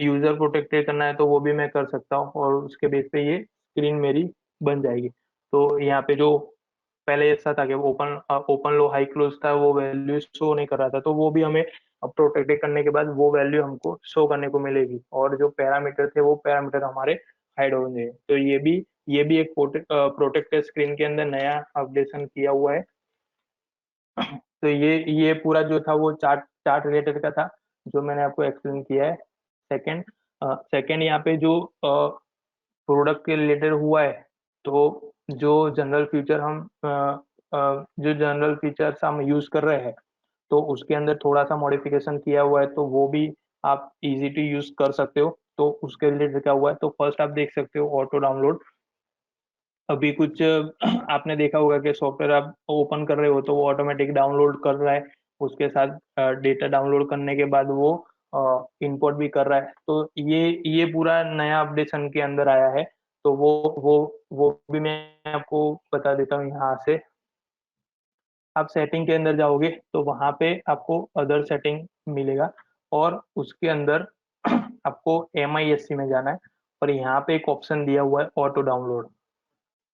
यूजर प्रोटेक्टेड करना है तो वो भी मैं कर सकता हूँ और उसके बेस पे ये स्क्रीन मेरी बन जाएगी। तो यहाँ पे जो पहले ऐसा था कि ओपन ओपन लो हाई क्लोज था वो वैल्यू शो नहीं कर रहा था तो वो भी हमें अब प्रोटेक्टेड करने के बाद वो वैल्यू हमको शो करने को मिलेगी, और जो पैरामीटर थे वो पैरामीटर हमारे हाइड होंगे। तो ये भी एक प्रोटेक्टेड स्क्रीन के अंदर नया अपडेशन किया हुआ है। तो ये पूरा जो था वो चार्ट चार्ट रिलेटेड का था, जो मैंने आपको एक्सप्लेन किया है। सेकंड सेकंड यहाँ पे जो प्रोडक्ट के रिलेटेड हुआ है, तो जो जनरल फीचर हम जो जनरल फीचर्स हम यूज कर रहे हैं, तो उसके अंदर थोड़ा सा मॉडिफिकेशन किया हुआ है, तो वो भी आप इजी टू यूज कर सकते हो। तो उसके रिलेटेड क्या हुआ है, तो फर्स्ट आप देख सकते हो ऑटो डाउनलोड। अभी कुछ आपने देखा होगा कि सॉफ्टवेयर आप ओपन कर रहे हो तो वो ऑटोमेटिक डाउनलोड कर रहा है, उसके साथ डेटा डाउनलोड करने के बाद वो इंपोर्ट भी कर रहा है। तो ये पूरा नया अपडेशन के अंदर आया है। तो वो भी मैं आपको बता देता हूँ यहाँ से। आप सेटिंग के अंदर जाओगे तो वहां पे आपको अदर सेटिंग मिलेगा, और उसके अंदर आपको MISC में जाना है, और यहाँ पे एक ऑप्शन दिया हुआ है ऑटो डाउनलोड।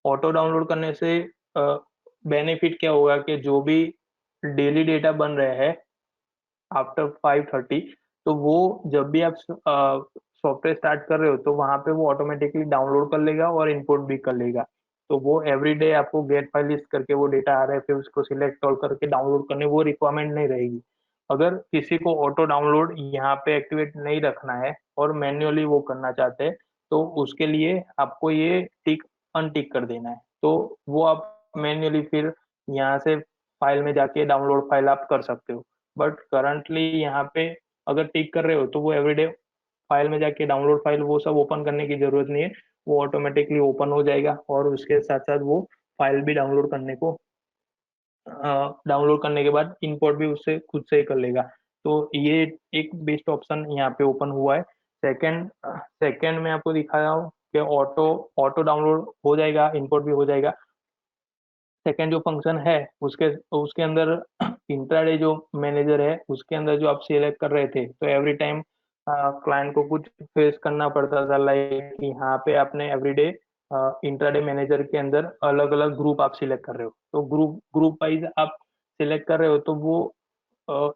ऑटो डाउनलोड करने से बेनिफिट क्या होगा कि जो भी डेली डेटा बन रहे हैं आफ्टर 5:30, तो वो जब भी आप सॉफ्टवेयर स्टार्ट कर रहे हो तो वहां पे वो ऑटोमेटिकली डाउनलोड कर लेगा और इंपोर्ट भी कर लेगा। तो वो एवरी डे आपको गेट फाइल लिस्ट करके वो डेटा आ रहा है, फिर उसको सिलेक्ट ऑल करके डाउनलोड करने वो रिक्वायरमेंट नहीं रहेगी। अगर किसी को ऑटो डाउनलोड यहाँ पे एक्टिवेट नहीं रखना है और मैन्युअली वो करना चाहते हैं, तो उसके लिए आपको ये टिक अनटिक कर देना है। तो वो आप मैन्युअली फिर यहाँ से फाइल में जाके डाउनलोड फाइल आप कर सकते हो। बट करंटली यहाँ पे अगर टिक कर रहे हो तो वो एवरीडे फाइल में जाके डाउनलोड फाइल वो सब ओपन करने की जरूरत नहीं है, वो ऑटोमेटिकली ओपन हो जाएगा, और उसके साथ साथ वो फाइल भी डाउनलोड करने के बाद इंपोर्ट भी उससे खुद से ही कर लेगा। तो ये एक बेस्ट ऑप्शन यहाँ पे ओपन हुआ है। सेकंड सेकंड में आपको दिखा रहा हूँ कि ऑटो ऑटो डाउनलोड हो जाएगा, इंपोर्ट भी हो जाएगा। सेकेंड जो फंक्शन है उसके उसके अंदर इंट्राडे जो मैनेजर है उसके अंदर जो आप सिलेक्ट कर रहे थे, तो एवरी टाइम क्लाइंट को कुछ फेस करना पड़ता था, लाइक यहाँ पे आपने एवरीडे इंट्राडे मैनेजर के अंदर अलग अलग ग्रुप आप सिलेक्ट कर रहे हो, तो ग्रुप ग्रुप वाइज आप सिलेक्ट कर रहे हो, तो वो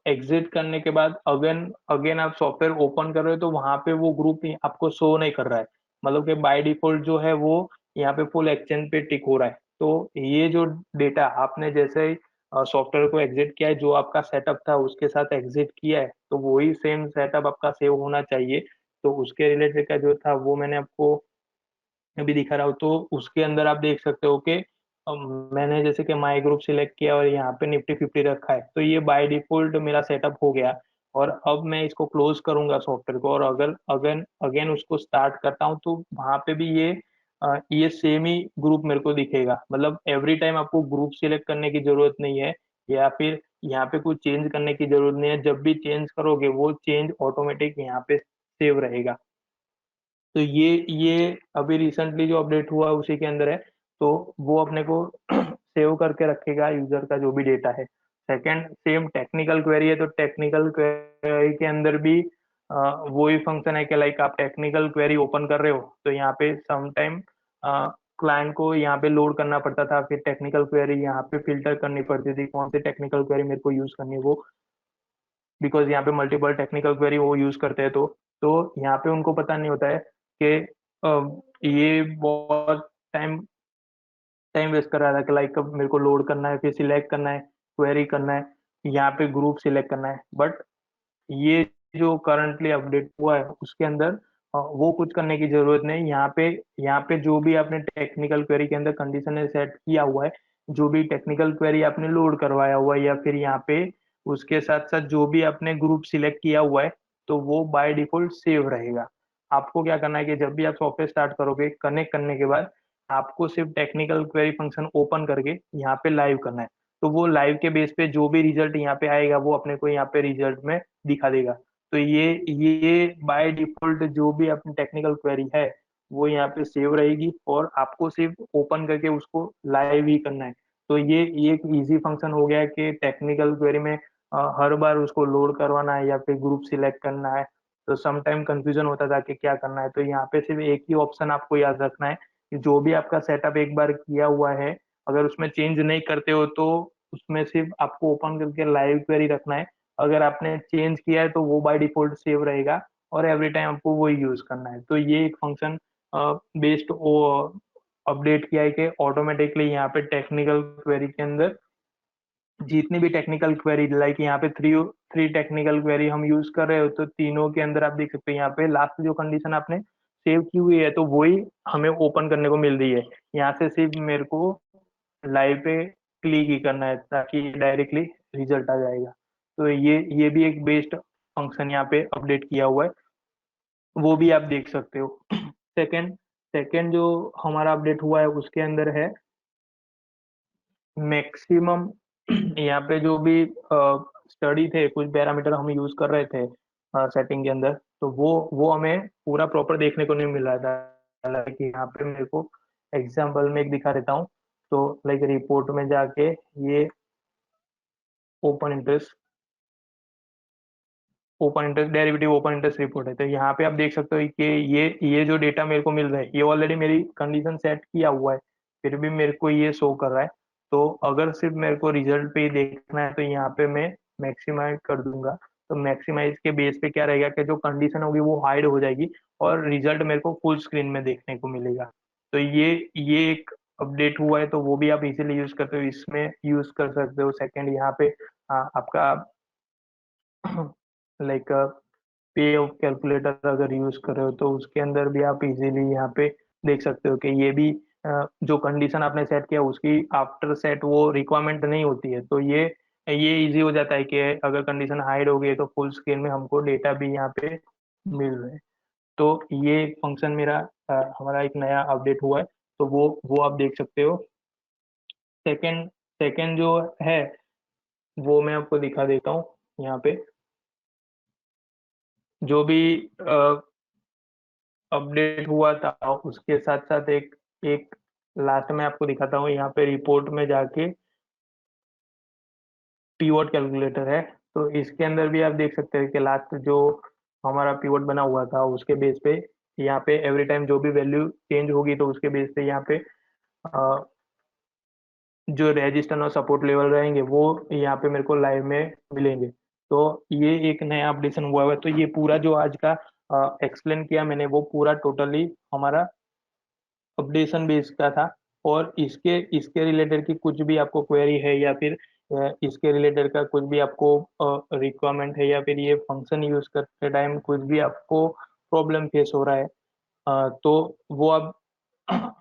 एग्जिट करने के बाद अगेन अगेन आप सॉफ्टवेयर ओपन कर रहे हो तो वहां पे वो ग्रुप आपको शो नहीं कर रहा है। मतलब कि बाय डिफॉल्ट जो है वो यहाँ पे फुल एक्सचेंज पे टिक हो रहा है। तो ये जो डेटा आपने जैसे ही सॉफ्टवेयर को एग्जिट किया है, जो आपका सेटअप था उसके साथ एग्जिट किया है, तो वही सेम सेटअप आपका सेव होना चाहिए। तो उसके रिलेटेड का जो था वो मैंने आपको अभी दिखा रहा हूँ। तो उसके अंदर आप देख सकते हो कि मैंने जैसे कि माई ग्रुप सिलेक्ट किया और यहाँ पे निफ्टी 50 रखा है, तो ये बाय डिफॉल्ट मेरा सेटअप हो गया। और अब मैं इसको क्लोज करूंगा सॉफ्टवेयर को, और अगर अगेन अगेन उसको स्टार्ट करता हूँ तो वहां पे भी ये सेम ही ग्रुप मेरे को दिखेगा। मतलब एवरी टाइम आपको ग्रुप सिलेक्ट करने की जरूरत नहीं है, या फिर यहाँ पे कुछ चेंज करने की जरूरत नहीं है। जब भी चेंज करोगे वो चेंज ऑटोमेटिक यहाँ पे सेव रहेगा। तो ये अभी रिसेंटली जो अपडेट हुआ उसी के अंदर है। तो वो अपने को सेव करके रखेगा यूजर का जो भी डेटा है। सेकंड सेम टेक्निकल क्वेरी है, तो टेक्निकल क्वेरी के अंदर भी वही फंक्शन है कि लाइक आप टेक्निकल क्वेरी ओपन कर रहे हो तो यहाँ पे समटाइम क्लाइंट को यहाँ पे लोड करना पड़ता था, फिर टेक्निकल क्वेरी यहाँ पे फिल्टर करनी पड़ती थी कौन सी टेक्निकल क्वेरी मेरे को यूज करनी है वो, बिकॉज यहाँ पे मल्टीपल टेक्निकल क्वेरी वो यूज करते हैं। तो यहाँ पे उनको पता नहीं होता है कि ये बहुत टाइम टाइम वेस्ट कर रहा था कि लाइक अब मेरे को लोड करना है, फिर सिलेक्ट करना है, क्वेरी करना है, यहाँ पे ग्रुप सिलेक्ट करना है। बट ये जो करंटली अपडेट हुआ है उसके अंदर वो कुछ करने की जरूरत नहीं। यहाँ पे जो भी आपने टेक्निकल क्वेरी के अंदर कंडीशन सेट किया हुआ है, जो भी टेक्निकल क्वेरी आपने लोड करवाया हुआ है, या फिर यहाँ पे उसके साथ साथ जो भी आपने ग्रुप सिलेक्ट किया हुआ है, तो वो बाय डिफॉल्ट सेव रहेगा। आपको क्या करना है कि जब भी आप सॉफ्टवेयर स्टार्ट करोगे, कनेक्ट करने के बाद आपको सिर्फ टेक्निकल क्वेरी फंक्शन ओपन करके यहाँ पे लाइव करना है। तो वो लाइव के बेस पे जो भी रिजल्ट यहाँ पे आएगा वो अपने को यहाँ पे रिजल्ट में दिखा देगा। तो ये बाय डिफॉल्ट जो भी अपनी टेक्निकल क्वेरी है वो यहाँ पे सेव रहेगी, और आपको सिर्फ ओपन करके उसको लाइव ही करना है। तो ये एक इजी फंक्शन हो गया है कि टेक्निकल क्वेरी में हर बार उसको लोड करवाना है या फिर ग्रुप सिलेक्ट करना है, तो सम टाइम कंफ्यूजन होता था कि क्या करना है। तो यहाँ पे सिर्फ एक ही ऑप्शन आपको याद रखना है कि जो भी आपका सेटअप एक बार किया हुआ है, अगर उसमें चेंज नहीं करते हो तो उसमें सिर्फ आपको ओपन करके लाइव क्वेरी रखना है। अगर आपने चेंज किया है तो वो बाय डिफॉल्ट सेव रहेगा और एवरी टाइम आपको वही यूज करना है। तो ये एक फंक्शन बेस्ड अपडेट किया है कि ऑटोमेटिकली यहाँ पे टेक्निकल क्वेरी के अंदर जितनी भी टेक्निकल क्वेरी, लाइक यहाँ पे थ्री थ्री टेक्निकल क्वेरी हम यूज कर रहे हो, तो तीनों के अंदर आप देख सकते हैं यहाँ पे लास्ट जो कंडीशन आपने सेव की हुई है तो वही हमें ओपन करने को मिल रही है। यहाँ से सिर्फ मेरे को लाइव पे क्लिक ही करना है ताकि डायरेक्टली रिजल्ट आ जाएगा। तो ये भी एक बेस्ड फंक्शन यहाँ पे अपडेट किया हुआ है, वो भी आप देख सकते हो। सेकंड सेकंड जो हमारा अपडेट हुआ है उसके अंदर है मैक्सिमम। यहाँ पे जो भी स्टडी थे, कुछ पैरामीटर हम यूज कर रहे थे सेटिंग के अंदर, तो वो हमें पूरा प्रॉपर देखने को नहीं मिल रहा था। लाइक यहाँ पे मेरे को एग्जांपल में एक दिखा देता हूँ। तो लाइक रिपोर्ट में जाके ये open interest derivative open interest report है, तो यहाँ पे आप देख सकते हो कि ये जो डेटा मेरे को मिल रहा है ये ऑलरेडी मेरी कंडीशन सेट किया हुआ है, फिर भी मेरे को ये शो कर रहा है। तो अगर सिर्फ मेरे को रिजल्ट पे ही देखना है तो यहाँ पे मैं मैक्सिमाइज कर दूंगा। तो मैक्सिमाइज के बेस पे क्या रहेगा कि जो कंडीशन होगी वो हाइड हो जाएगी और रिजल्ट मेरे को फुल स्क्रीन में देखने को मिलेगा। तो ये एक अपडेट हुआ है, तो वो भी आप इजीली यूज करते हो, इसमें यूज कर सकते हो। सेकंड यहाँ पे आपका लाइक पे ऑफ कैलकुलेटर अगर यूज कर रहे हो तो उसके अंदर भी आप इजीली यहाँ पे देख सकते हो कि ये भी जो कंडीशन आपने सेट किया उसकी आफ्टर सेट वो रिक्वायरमेंट नहीं होती है। तो ये इजी हो जाता है कि अगर कंडीशन हाइड हो गई तो फुल स्क्रीन में हमको डेटा भी यहाँ पे मिल रहा है। तो ये फंक्शन मेरा हमारा एक नया अपडेट हुआ है, तो वो आप देख सकते हो। सेकंड सेकंड जो है वो मैं आपको दिखा देता हूँ यहाँ पे। जो भी अपडेट हुआ था उसके साथ साथ एक एक लास्ट में आपको दिखाता हूँ। यहाँ पे रिपोर्ट में जाके पीवोट कैलकुलेटर है, तो इसके अंदर भी आप देख सकते हैं कि लास्ट जो हमारा पीवोट बना हुआ था उसके बेस पे यहाँ पे एवरी टाइम जो भी वैल्यू चेंज होगी तो उसके बेस पे यहाँ पे अ, जो रजिस्टर और सपोर्ट लेवल रहेंगे वो यहाँ पे मेरे को लाइव में मिलेंगे। तो ये एक नया अपडेशन हुआ है। तो ये पूरा जो आज का एक्सप्लेन किया मैंने वो पूरा टोटली हमारा अपडेशन बेस का था। और इसके इसके रिलेटेड की कुछ भी आपको क्वेरी है या फिर इसके रिलेटेड का कुछ भी आपको रिक्वायरमेंट है या फिर ये फंक्शन यूज करते टाइम कुछ भी आपको प्रॉब्लम फेस हो रहा है, तो वो आप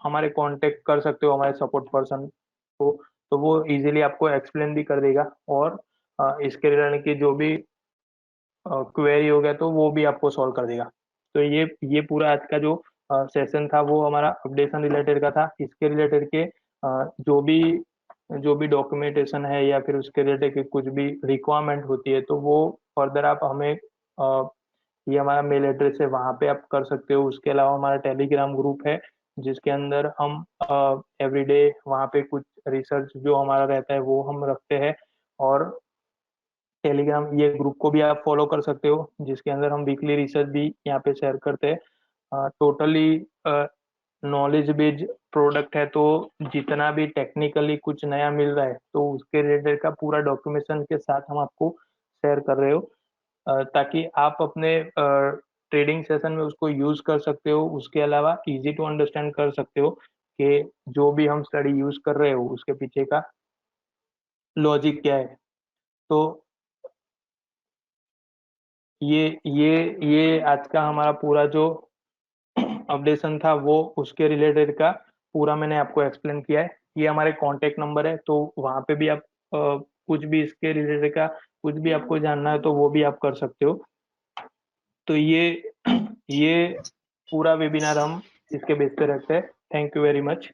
हमारे कांटेक्ट कर सकते हो हमारे सपोर्ट पर्सन को। तो वो इजीली आपको एक्सप्लेन भी कर देगा और इसके रिलेटेड की जो भी क्वेरी हो गया तो वो भी आपको सॉल्व कर देगा। तो ये पूरा आज का जो सेशन था वो हमारा अपडेशन रिलेटेड का था। इसके रिलेटेड के जो भी डॉक्यूमेंटेशन है या फिर उसके रिलेटेड के कुछ भी रिक्वायरमेंट होती है तो वो फर्दर आप हमें ये हमारा मेल एड्रेस है वहाँ पे आप कर सकते हो। उसके अलावा हमारा टेलीग्राम ग्रुप है जिसके अंदर हम एवरीडे वहाँ पे कुछ रिसर्च जो हमारा रहता है वो हम रखते हैं। और टेलीग्राम ये ग्रुप को भी आप फॉलो कर सकते हो जिसके अंदर हम वीकली रिसर्च भी यहाँ पे शेयर करते हैं। टोटली नॉलेज बेस्ड प्रोडक्ट है, तो जितना भी टेक्निकली कुछ नया मिल रहा है तो उसके रिलेटेड का पूरा डॉक्यूमेंटेशन के साथ हम आपको शेयर कर रहे हो, ताकि आप अपने ट्रेडिंग सेशन में उसको यूज कर सकते हो। उसके अलावा इजी टू अंडरस्टैंड कर सकते हो कि जो भी हम स्टडी यूज कर रहे हो उसके पीछे का लॉजिक क्या है। तो ये आज का हमारा पूरा जो अपडेशन था वो उसके रिलेटेड का पूरा मैंने आपको एक्सप्लेन किया है। ये हमारे कांटेक्ट नंबर है, तो वहाँ पे भी आप कुछ भी इसके रिलेटेड का कुछ भी आपको जानना है तो वो भी आप कर सकते हो। तो ये पूरा वेबिनार हम इसके बेस पे रखते हैं। Thank you very much.